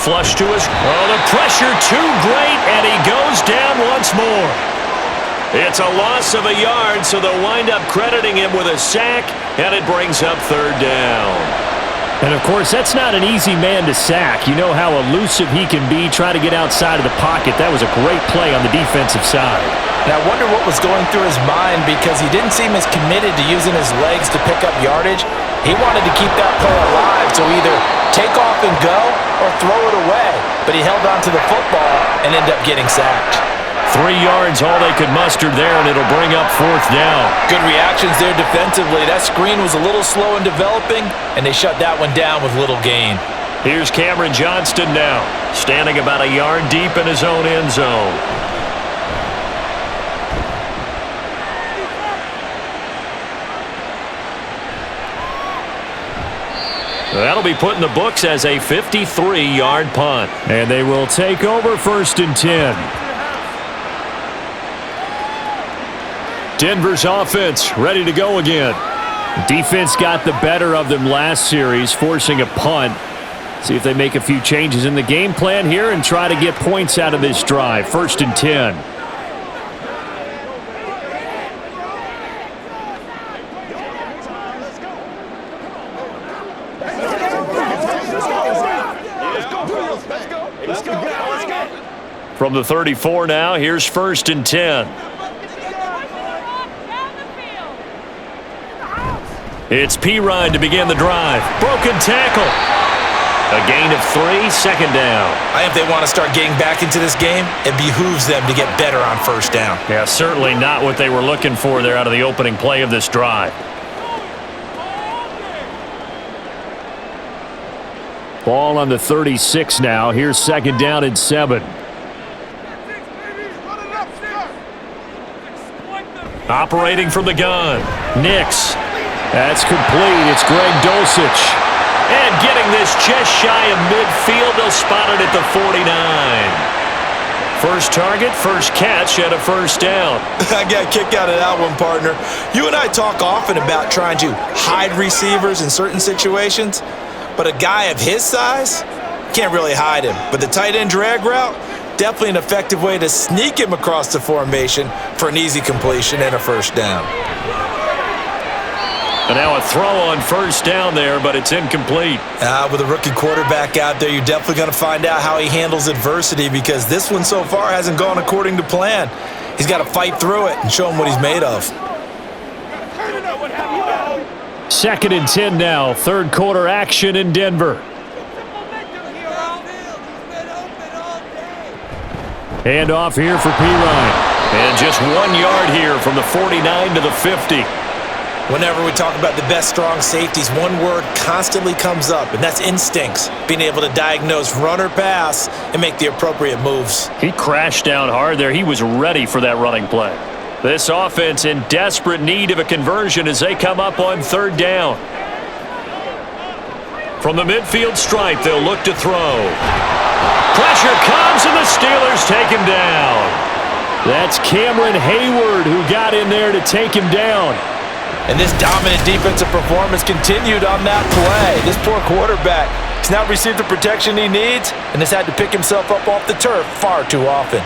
Flush to his... Oh, the pressure too great, and he goes down once more. It's a loss of a yard, so they'll wind up crediting him with a sack, and it brings up 3rd down. And, of course, that's not an easy man to sack. You know how elusive he can be, try to get outside of the pocket. That was a great play on the defensive side. And I wonder what was going through his mind because he didn't seem as committed to using his legs to pick up yardage. He wanted to keep that play alive, so either take off and go or throw it away. But he held on to the football and ended up getting sacked. 3 yards, all they could muster there, and it'll bring up 4th down. Good reactions there defensively. That screen was a little slow in developing, and they shut that one down with little gain. Here's Cameron Johnston now, standing about a yard deep in his own end zone. That'll be put in the books as a 53-yard punt. And they will take over 1st and 10. Denver's offense ready to go again. Defense got the better of them last series, forcing a punt. See if they make a few changes in the game plan here and try to get points out of this drive. 1st and 10. From the 34 now, here's 1st and 10. It's Pirine to begin the drive. Broken tackle. A gain of 3, 2nd down. I think if they want to start getting back into this game, it behooves them to get better on 1st down. Yeah, certainly not what they were looking for there out of the opening play of this drive. Ball on the 36 now. Here's 2nd down and 7. Operating from the gun. Nix. That's complete. It's Greg Dulcich. And getting this just shy of midfield. They'll spot it at the 49. First target, first catch, and a first down. I got a kick out of that one, partner. You and I talk often about trying to hide receivers in certain situations, but a guy of his size can't really hide him. But the tight end drag route, definitely an effective way to sneak him across the formation for an easy completion and a first down. And now a throw on first down there, but it's incomplete. With a rookie quarterback out there, you're definitely going to find out how he handles adversity, because this one so far hasn't gone according to plan. He's got to fight through it and show him what he's made of. 2nd and 10 now. 3rd quarter action in Denver. Hand off here for Pirine. And just 1 yard here from the 49 to the 50. Whenever we talk about the best strong safeties, one word constantly comes up, and that's instincts. Being able to diagnose run or pass and make the appropriate moves. He crashed down hard there. He was ready for that running play. This offense in desperate need of a conversion as they come up on 3rd down. From the midfield stripe, they'll look to throw. Pressure comes, and the Steelers take him down. That's Cameron Hayward who got in there to take him down. And this dominant defensive performance continued on that play. This poor quarterback has not received the protection he needs and has had to pick himself up off the turf far too often.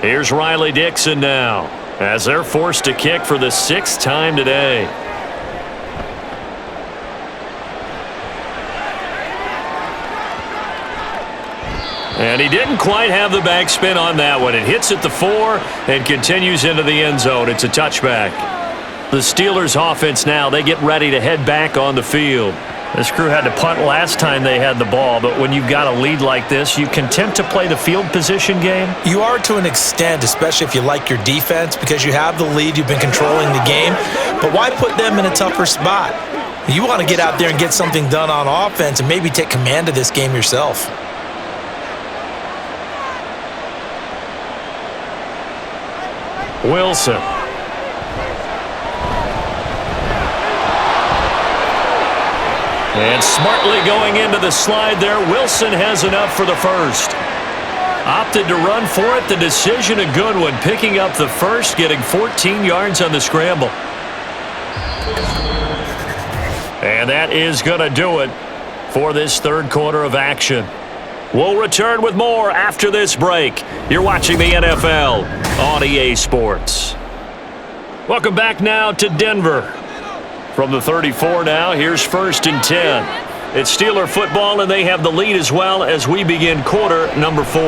Here's Riley Dixon now, as they're forced to kick for the 6th time today. And he didn't quite have the backspin on that one. It hits at the 4 and continues into the end zone. It's a touchback. The Steelers offense now, they get ready to head back on the field. This crew had to punt last time they had the ball, but when you've got a lead like this, you content to play the field position game? You are to an extent, especially if you like your defense, because you have the lead, you've been controlling the game. But why put them in a tougher spot? You want to get out there and get something done on offense and maybe take command of this game yourself. Wilson. And smartly going into the slide there, Wilson has enough for the first. Opted to run for it. The decision a good one, picking up the first, getting 14 yards on the scramble. And that is going to do it for this 3rd quarter of action. We'll return with more after this break. You're watching the NFL on EA Sports. Welcome back now to Denver. From the 34 now, here's 1st and 10. It's Steeler football, and they have the lead as well as we begin quarter number 4.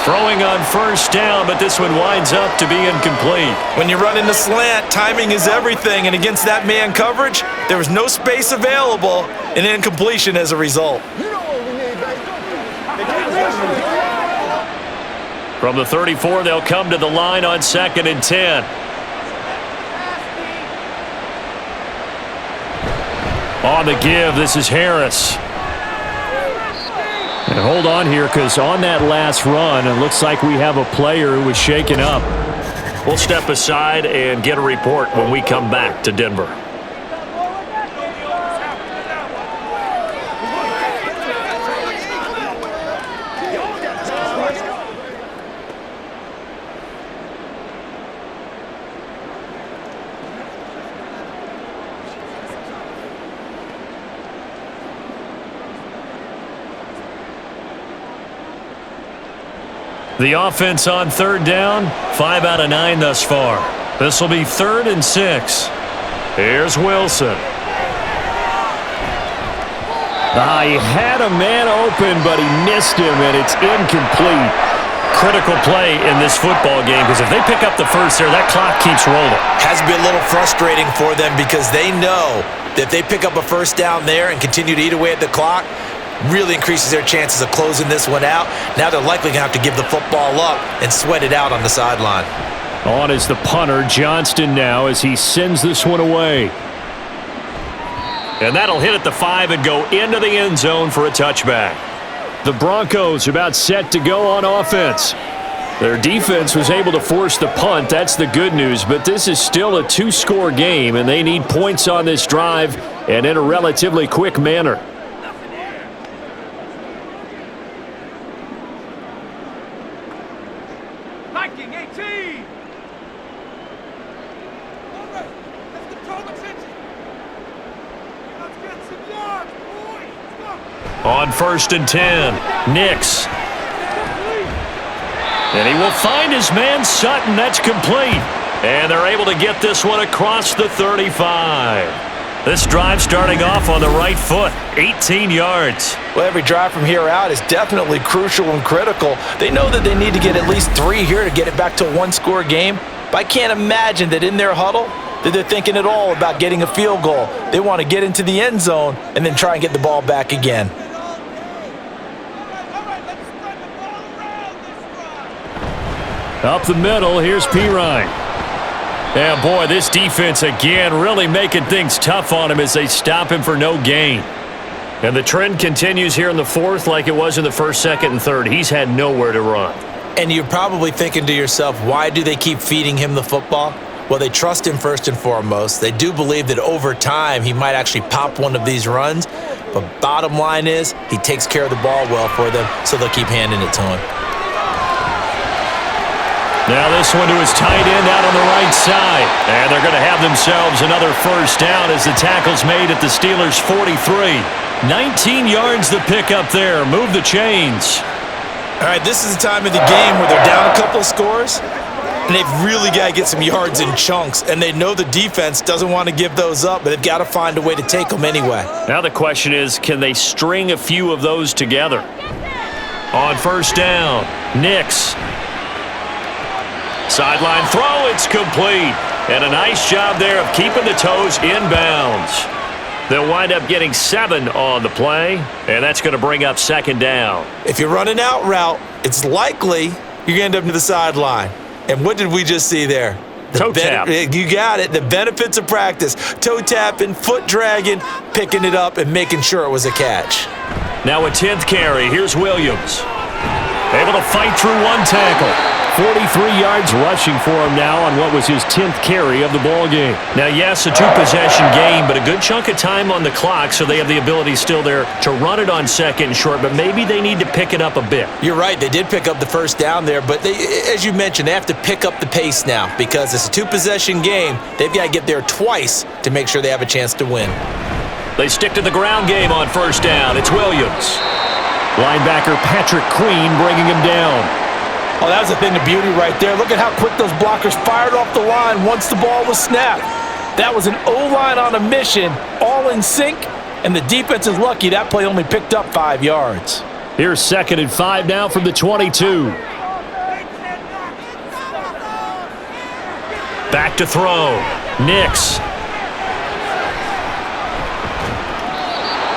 Throwing on first down, but this one winds up to be incomplete. When you run in the slant, timing is everything, and against that man coverage, there was no space available, and incompletion as a result. From the 34, they'll come to the line on 2nd and 10. On the give, this is Harris. And hold on here, because on that last run, it looks like we have a player who was shaken up. We'll step aside and get a report when we come back to Denver. The offense on 3rd down, 5 out of 9 thus far. This will be 3rd and 6. Here's Wilson. He had a man open, but he missed him, and it's incomplete. Critical play in this football game, because if they pick up the first there, that clock keeps rolling. Has to be a little frustrating for them, because they know that if they pick up a first down there and continue to eat away at the clock, really increases their chances of closing this one out. Now they're likely going to have to give the football up and sweat it out on the sideline. On is the punter, Johnston, now as he sends this one away. And that'll hit at the 5 and go into the end zone for a touchback. The Broncos are about set to go on offense. Their defense was able to force the punt. That's the good news, but this is still a 2-score game, and they need points on this drive and in a relatively quick manner. On 1st and 10, Nix. And he will find his man Sutton. That's complete. And they're able to get this one across the 35. This drive starting off on the right foot, 18 yards. Well, every drive from here out is definitely crucial and critical. They know that they need to get at least 3 here to get it back to a 1-score game. But I can't imagine that in their huddle that they're thinking at all about getting a field goal. They want to get into the end zone and then try and get the ball back again. Up the middle, here's Pirine. Yeah, boy, this defense again really making things tough on him as they stop him for no gain. And the trend continues here in the 4th like it was in the 1st, 2nd, and 3rd. He's had nowhere to run. And you're probably thinking to yourself, why do they keep feeding him the football? Well, they trust him first and foremost. They do believe that over time he might actually pop one of these runs. But bottom line is he takes care of the ball well for them, so they'll keep handing it to him. Now this one to his tight end out on the right side. And they're going to have themselves another 1st down as the tackle's made at the Steelers' 43. 19 yards to pick up there. Move the chains. All right, this is the time of the game where they're down a couple of scores, and they've really got to get some yards in chunks. And they know the defense doesn't want to give those up, but they've got to find a way to take them anyway. Now the question is, can they string a few of those together? On 1st down, Nix. Sideline throw, it's complete. And a nice job there of keeping the toes inbounds. They'll wind up getting 7 on the play, and that's going to bring up 2nd down. If you're running out route, it's likely you're going to end up to the sideline. And what did we just see there? Toe tap. You got it. The benefits of practice. Toe tapping, foot dragging, picking it up, and making sure it was a catch. Now a 10th carry. Here's Williams. Able to fight through one tackle. 43 yards rushing for him now on what was his 10th carry of the ball game. Now, yes, a 2-possession game, but a good chunk of time on the clock, so they have the ability still there to run it on 2nd and short, but maybe they need to pick it up a bit. You're right. They did pick up the 1st down there, but they, as you mentioned, they have to pick up the pace now because it's a 2-possession game. They've got to get there twice to make sure they have a chance to win. They stick to the ground game on 1st down. It's Williams. Linebacker Patrick Queen bringing him down. Oh, that was a thing of beauty right there. Look at how quick those blockers fired off the line once the ball was snapped. That was an O-line on a mission, all in sync, and the defense is lucky that play only picked up 5 yards. Here's 2nd and 5 now from the 22. Back to throw. Nix.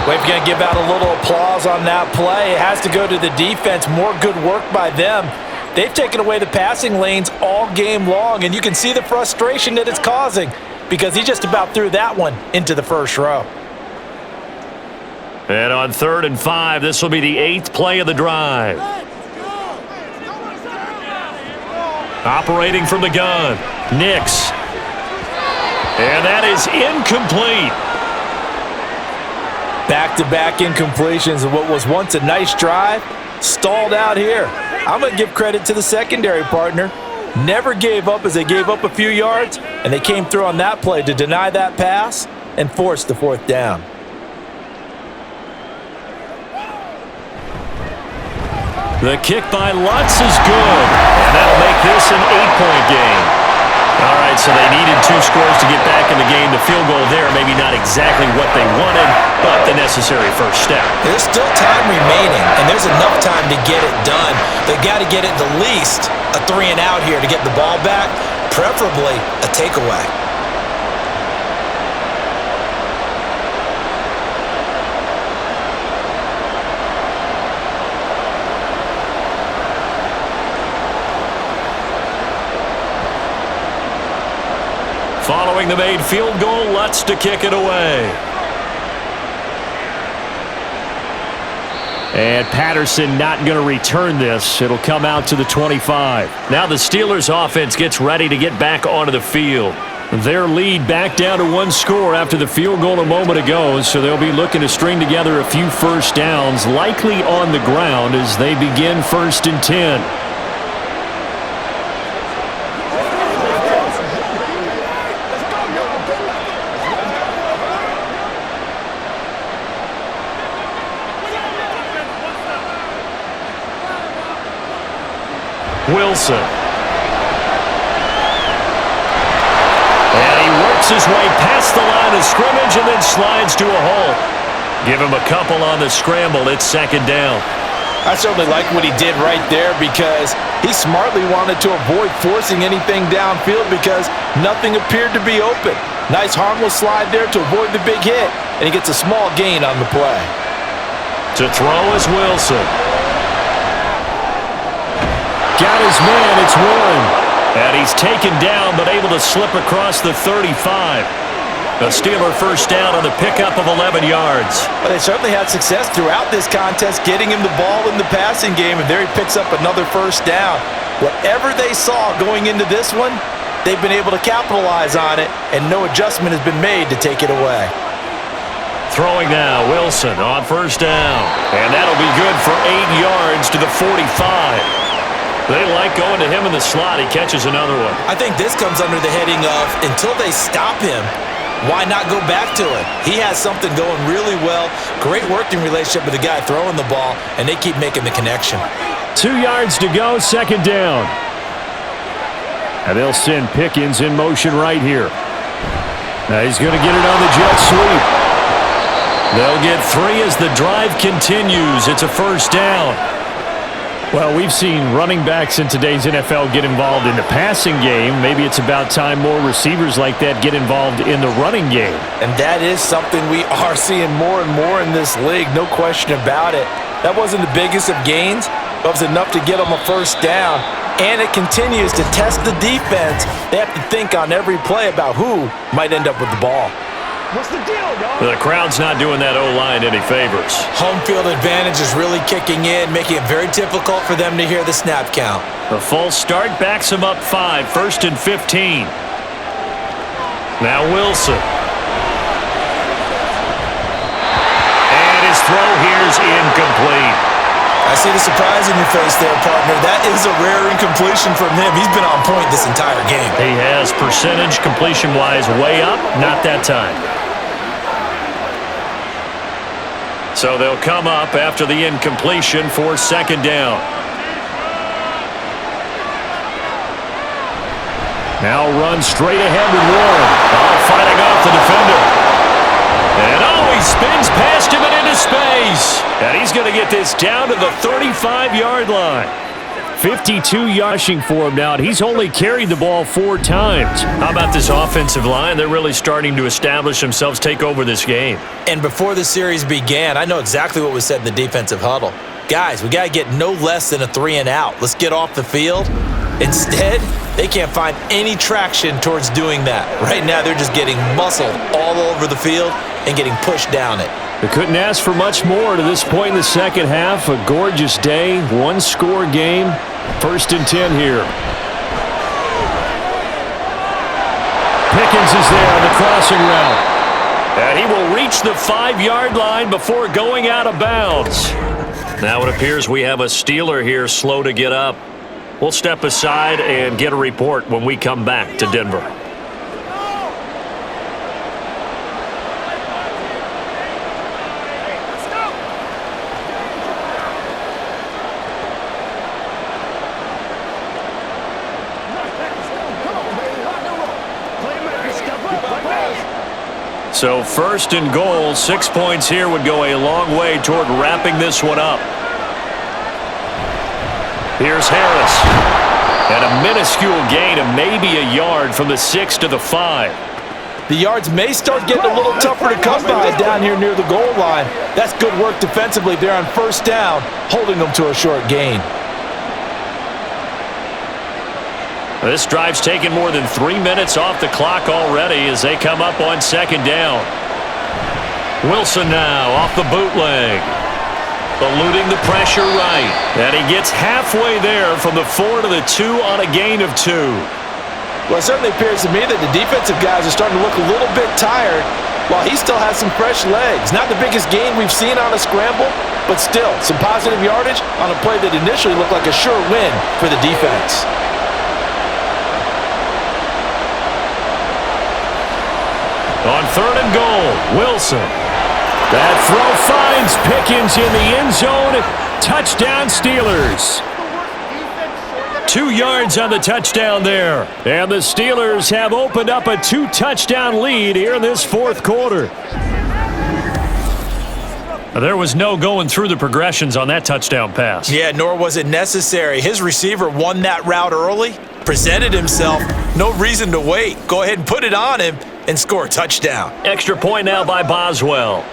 Well, if you're going to give out a little applause on that play, it has to go to the defense. More good work by them. They've taken away the passing lanes all game long, and you can see the frustration that it's causing because he just about threw that one into the 1st row. And on 3rd and 5, this will be the 8th play of the drive. Operating from the gun, Nix. And that is incomplete. Back-to-back incompletions of what was once a nice drive, stalled out here. I'm going to give credit to the secondary partner. Never gave up as they gave up a few yards, and they came through on that play to deny that pass and force the 4th down. The kick by Lutz is good, and that'll make this an 8-point game. All right, so they needed 2 scores to get back in the game. The field goal there, maybe not exactly what they wanted, but the necessary 1st step. There's still time remaining, and there's enough time to get it done. They've got to get it at least a 3 and out here to get the ball back, preferably a takeaway. throwing the made field goal. Lutz to kick it away. And Patterson not going to return this. It'll come out to the 25. Now the Steelers offense gets ready to get back onto the field. Their lead back down to one score after the field goal a moment ago, so they'll be looking to string together a few first downs, likely on the ground as they begin 1st and 10. Wilson. And he works his way past the line of scrimmage and then slides to a hole. Give him a couple on the scramble. It's 2nd down. I certainly like what he did right there because he smartly wanted to avoid forcing anything downfield because nothing appeared to be open. Nice harmless slide there to avoid the big hit, and he gets a small gain on the play. To throw is Wilson. Got his man, it's Warren. And he's taken down but able to slip across the 35. A Steeler first down on the pickup of 11 yards. Well, they certainly had success throughout this contest getting him the ball in the passing game, and there he picks up another first down. Whatever they saw going into this one, they've been able to capitalize on it, and no adjustment has been made to take it away. Throwing now, Wilson on first down. And that'll be good for 8 yards to the 45. They like going to him in the slot. He catches another one. I think this comes under the heading of until they stop him, why not go back to it? He has something going really well. Great working relationship with the guy throwing the ball, and they keep making the connection. 2 yards to go, 2nd down. And they'll send Pickens in motion right here. Now he's going to get it on the jet sweep. They'll get 3 as the drive continues. It's a first down. Well, we've seen running backs in today's NFL get involved in the passing game. Maybe it's about time more receivers like that get involved in the running game. And that is something we are seeing more and more in this league, no question about it. That wasn't the biggest of gains, but it was enough to get them a first down. And it continues to test the defense. They have to think on every play about who might end up with the ball. What's the deal, dog? The crowd's not doing that O-line any favors. Home field advantage is really kicking in, making it very difficult for them to hear the snap count. The false start backs him up 5, 1st and 15. Now Wilson. And his throw here's incomplete. I see the surprise in your face there, partner. That is a rare incompletion from him. He's been on point this entire game. He has percentage completion-wise way up, not that time. So they'll come up after the incompletion for 2nd down. Now run straight ahead with Warren. Fighting off the defender. And he spins past him and into space. And he's going to get this down to the 35-yard line. 52 rushing for him now. He's only carried the ball 4 times. How about this offensive line? They're really starting to establish themselves, take over this game. And before the series began, I know exactly what was said in the defensive huddle. Guys, we got to get no less than a 3 and out. Let's get off the field. Instead, they can't find any traction towards doing that. Right now, they're just getting muscled all over the field and getting pushed down it. They couldn't ask for much more to this point in the second half. A gorgeous day, 1-score game. 1st and 10 here. Pickens is there on the crossing route. And he will reach the 5-yard line before going out of bounds. Now it appears we have a Steeler here slow to get up. We'll step aside and get a report when we come back to Denver. So 1st and goal, 6 points here would go a long way toward wrapping this one up. Here's Harris. And a minuscule gain of maybe a yard from the 6 to the 5. The yards may start getting a little tougher to come by down here near the goal line. That's good work defensively there on first down, holding them to a short gain. This drive's taken more than 3 minutes off the clock already as they come up on second down. Wilson now off the bootleg. Eluding the pressure right. And he gets halfway there from the 4 to the 2 on a gain of 2. Well, it certainly appears to me that the defensive guys are starting to look a little bit tired while he still has some fresh legs. Not the biggest gain we've seen on a scramble, but still some positive yardage on a play that initially looked like a sure win for the defense. On 3rd and goal, Wilson. That throw finds Pickens in the end zone. Touchdown Steelers. 2 yards on the touchdown there. And the Steelers have opened up a 2-touchdown lead here in this 4th quarter. There was no going through the progressions on that touchdown pass. Yeah, nor was it necessary. His receiver won that route early, presented himself, no reason to wait. Go ahead and put it on him and score a touchdown. Extra point now by Boswell.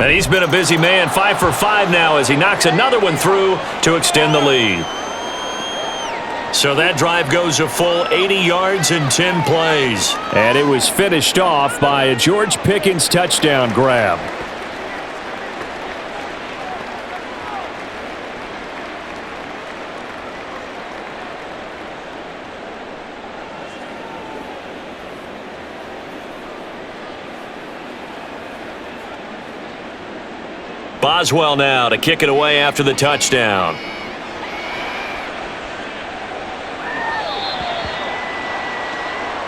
And he's been a busy man, 5 for 5 now as he knocks another one through to extend the lead. So that drive goes a full 80 yards in 10 plays. And it was finished off by a George Pickens touchdown grab. Boswell now to kick it away after the touchdown.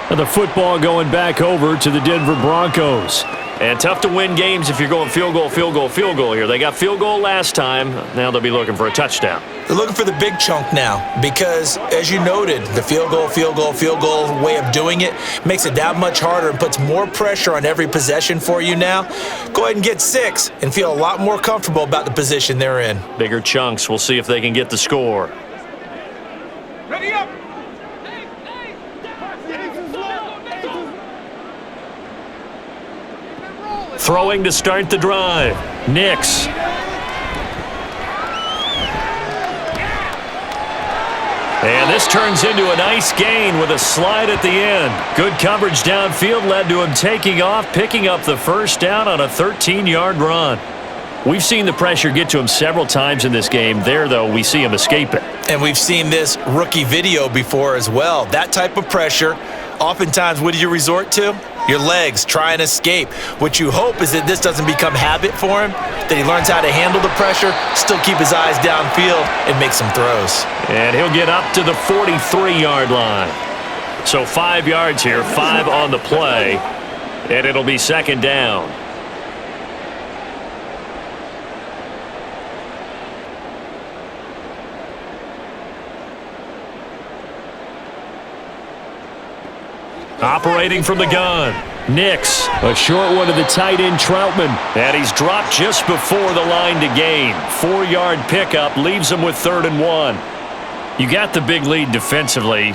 And the football going back over to the Denver Broncos. And tough to win games if you're going field goal, field goal, field goal here. They got field goal last time. Now they'll be looking for a touchdown. They're looking for the big chunk now because, as you noted, the field goal way of doing it makes it that much harder and puts more pressure on every possession for you now. Go ahead and get 6 and feel a lot more comfortable about the position they're in. Bigger chunks. We'll see if they can get the score. Ready up. Throwing to start the drive. Nix. And this turns into a nice gain with a slide at the end. Good coverage downfield led to him taking off, picking up the first down on a 13-yard run. We've seen the pressure get to him several times in this game. There, though, we see him escape it. And we've seen this rookie video before as well. That type of pressure, oftentimes, what do you resort to? Your legs, try and escape. What you hope is that this doesn't become habit for him, that he learns how to handle the pressure, still keep his eyes downfield, and make some throws. And he'll get up to the 43-yard line. So 5 yards here, 5 on the play, and it'll be second down. Operating from the gun, Nix. A short one to the tight end, Troutman. And he's dropped just before the line to gain. 4-yard pickup leaves him with 3rd and 1. You got the big lead defensively.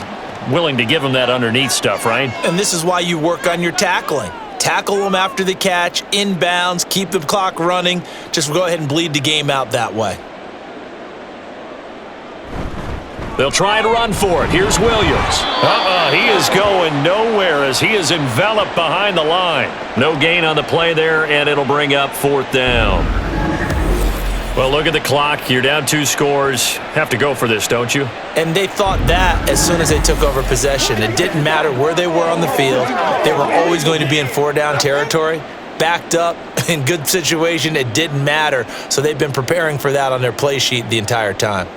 Willing to give him that underneath stuff, right? And this is why you work on your tackling. Tackle them after the catch, inbounds, keep the clock running. Just go ahead and bleed the game out that way. They'll try to run for it. Here's Williams. He is going nowhere as he is enveloped behind the line. No gain on the play there, and it'll bring up 4th down. Well, look at the clock. You're down 2 scores. Have to go for this, don't you? And they thought that as soon as they took over possession. It didn't matter where they were on the field. They were always going to be in 4-down territory. Backed up, in good situation, it didn't matter. So they've been preparing for that on their play sheet the entire time.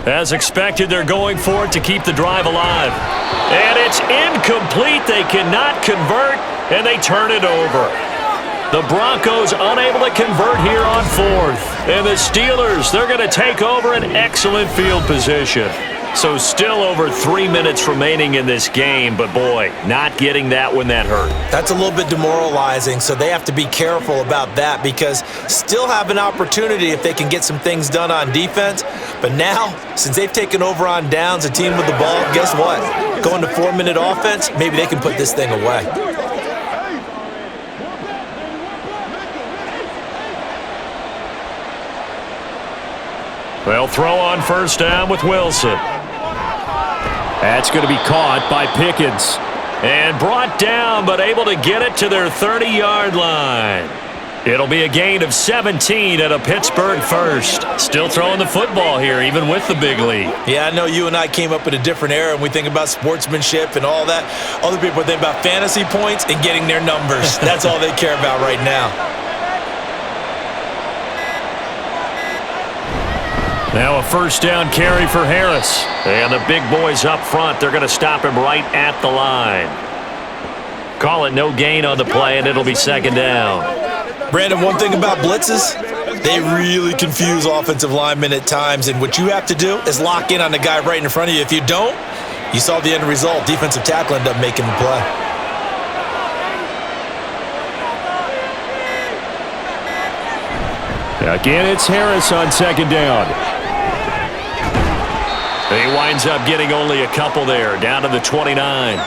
As expected, they're going for it to keep the drive alive. And it's incomplete. They cannot convert, and they turn it over. The Broncos unable to convert here on 4th. And the Steelers, they're going to take over an excellent field position. So still over 3 minutes remaining in this game, but boy, not getting that when that hurt. That's a little bit demoralizing, so they have to be careful about that because still have an opportunity if they can get some things done on defense. But now, since they've taken over on downs, a team with the ball, guess what? Going to 4-minute offense, maybe they can put this thing away. They'll throw on first down with Wilson. That's going to be caught by Pickens. And brought down, but able to get it to their 30-yard line. It'll be a gain of 17 at a Pittsburgh first. Still throwing the football here, even with the big lead. Yeah, I know you and I came up in a different era, and we think about sportsmanship and all that. Other people think about fantasy points and getting their numbers. That's all they care about right now. Now a first down carry for Harris. And the big boys up front, they're going to stop him right at the line. Call it no gain on the play, and it'll be second down. Brandon, one thing about blitzes, they really confuse offensive linemen at times, and what you have to do is lock in on the guy right in front of you. If you don't, you saw the end result. Defensive tackle ended up making the play. Again, it's Harris on second down. He winds up getting only a couple there, down to the 29.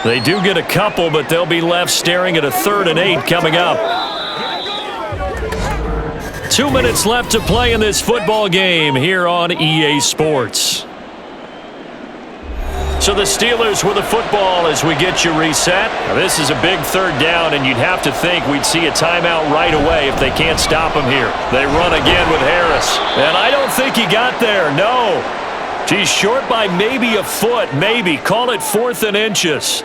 They do get a couple, but they'll be left staring at a 3rd and 8 coming up. 2 minutes left to play in this football game here on EA Sports. So the Steelers with the football as we get you reset. Now this is a big 3rd down, and you'd have to think we'd see a timeout right away if they can't stop him here. They run again with Harris. And I don't think he got there, no. He's short by maybe a foot, maybe. Call it 4th and inches.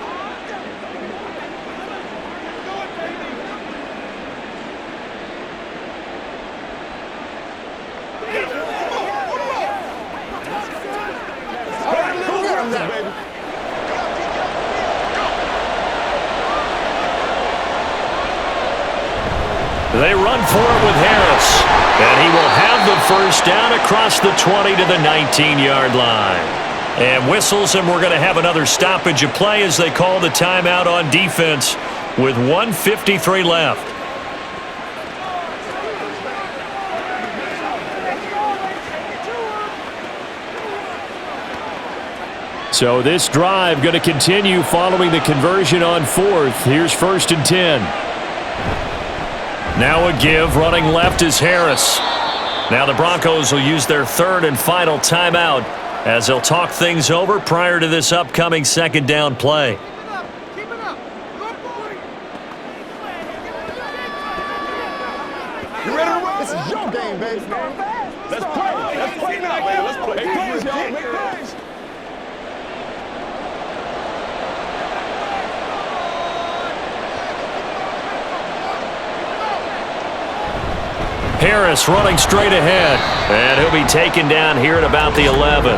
They run for it with Harris, and he will have the first down across the 20 to the 19-yard line. And whistles, and we're going to have another stoppage of play as they call the timeout on defense with 1:53 left. So this drive going to continue following the conversion on 4th. Here's 1st and 10. Now a give, running left is Harris. Now the Broncos will use their 3rd and final timeout as they'll talk things over prior to this upcoming second down play. Keep it up. Good boy. You ready to roll? This is your game, baby. Let's play. Let's play now, man. Let's play. Make plays, y'all. Make plays. Harris running straight ahead, and he'll be taken down here at about the 11.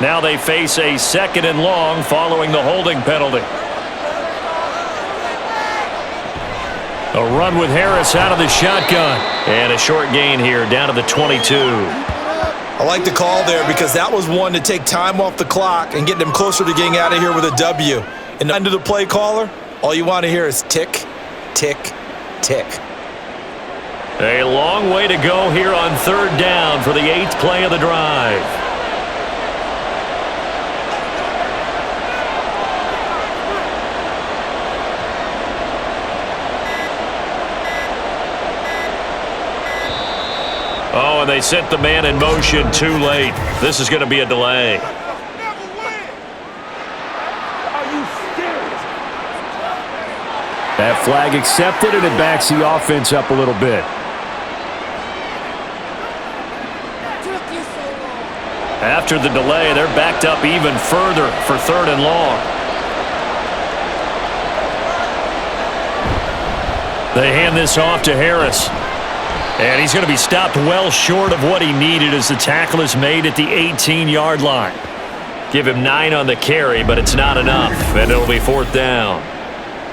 Now they face a 2nd and long following the holding penalty. A run with Harris out of the shotgun, and a short gain here down to the 22. I like the call there because that was one to take time off the clock and get them closer to getting out of here with a W. And under the play caller, all you want to hear is tick, tick, tick. A long way to go here on 3rd down for the 8th play of the drive. Oh, and they sent the man in motion too late. This is going to be a delay. That flag accepted, and it backs the offense up a little bit. After the delay, they're backed up even further for 3rd and long. They hand this off to Harris. And he's going to be stopped well short of what he needed as the tackle is made at the 18-yard line. Give him 9 on the carry, but it's not enough, and it'll be 4th down.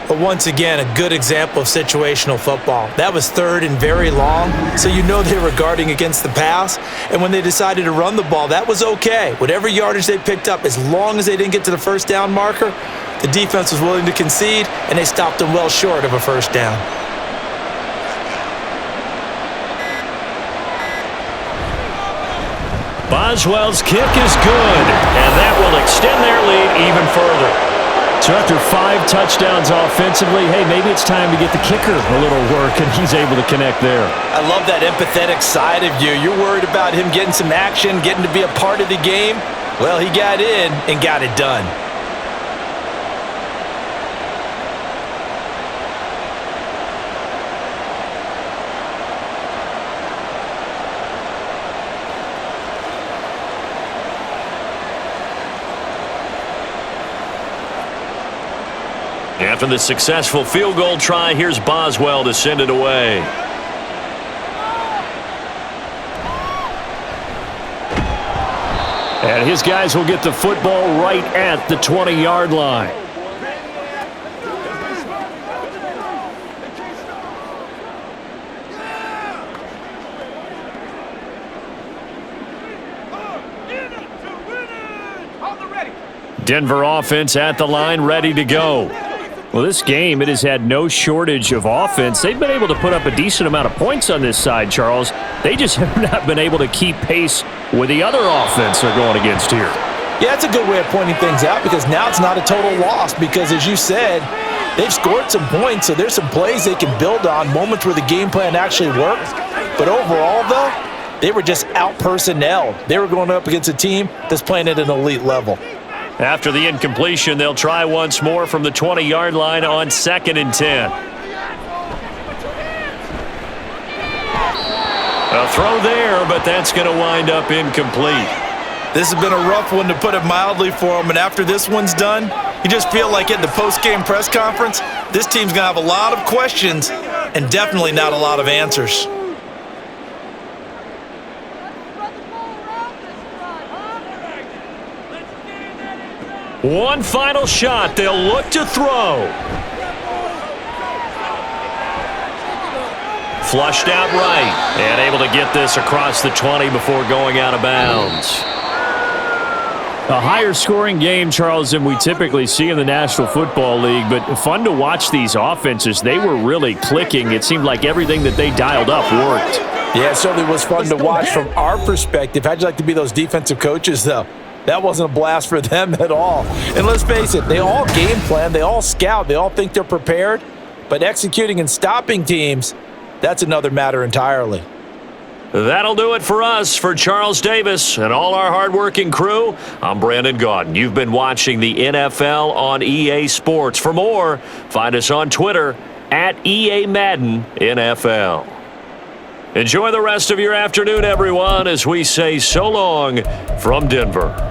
But once again, a good example of situational football. That was 3rd and very long, so you know they were guarding against the pass. And when they decided to run the ball, that was okay. Whatever yardage they picked up, as long as they didn't get to the first down marker, the defense was willing to concede, and they stopped them well short of a first down. Boswell's kick is good, and that will extend their lead even further. So after 5 touchdowns offensively, hey, maybe it's time to get the kicker a little work, and he's able to connect there. I love that empathetic side of you. You're worried about him getting some action, getting to be a part of the game. Well, he got in and got it done. After the successful field goal try, here's Boswell to send it away. And his guys will get the football right at the 20-yard line. Denver offense at the line, ready to go. Well, this game, it has had no shortage of offense. They've been able to put up a decent amount of points on this side, Charles. They just have not been able to keep pace with the other offense they're going against here. Yeah, it's a good way of pointing things out because now it's not a total loss because, as you said, they've scored some points, so there's some plays they can build on, moments where the game plan actually worked. But overall, though, they were just out-personnelled. They were going up against a team that's playing at an elite level. After the incompletion, they'll try once more from the 20-yard line on 2nd and 10. A throw there, but that's going to wind up incomplete. This has been a rough one, to put it mildly, for him. And after this one's done, you just feel like at the post-game press conference, this team's going to have a lot of questions and definitely not a lot of answers. One final shot. They'll look to throw. Flushed out right. And able to get this across the 20 before going out of bounds. A higher scoring game, Charles, than we typically see in the National Football League, but fun to watch these offenses. They were really clicking. It seemed like everything that they dialed up worked. Yeah, it certainly was fun to watch from our perspective. How'd you like to be those defensive coaches, though? That wasn't a blast for them at all. And let's face it, they all game plan, they all scout, they all think they're prepared, but executing and stopping teams, that's another matter entirely. That'll do it for us. For Charles Davis and all our hardworking crew, I'm Brandon Gaudin. You've been watching the NFL on EA Sports. For more, find us on Twitter at EA Madden NFL. Enjoy the rest of your afternoon, everyone, as we say so long from Denver.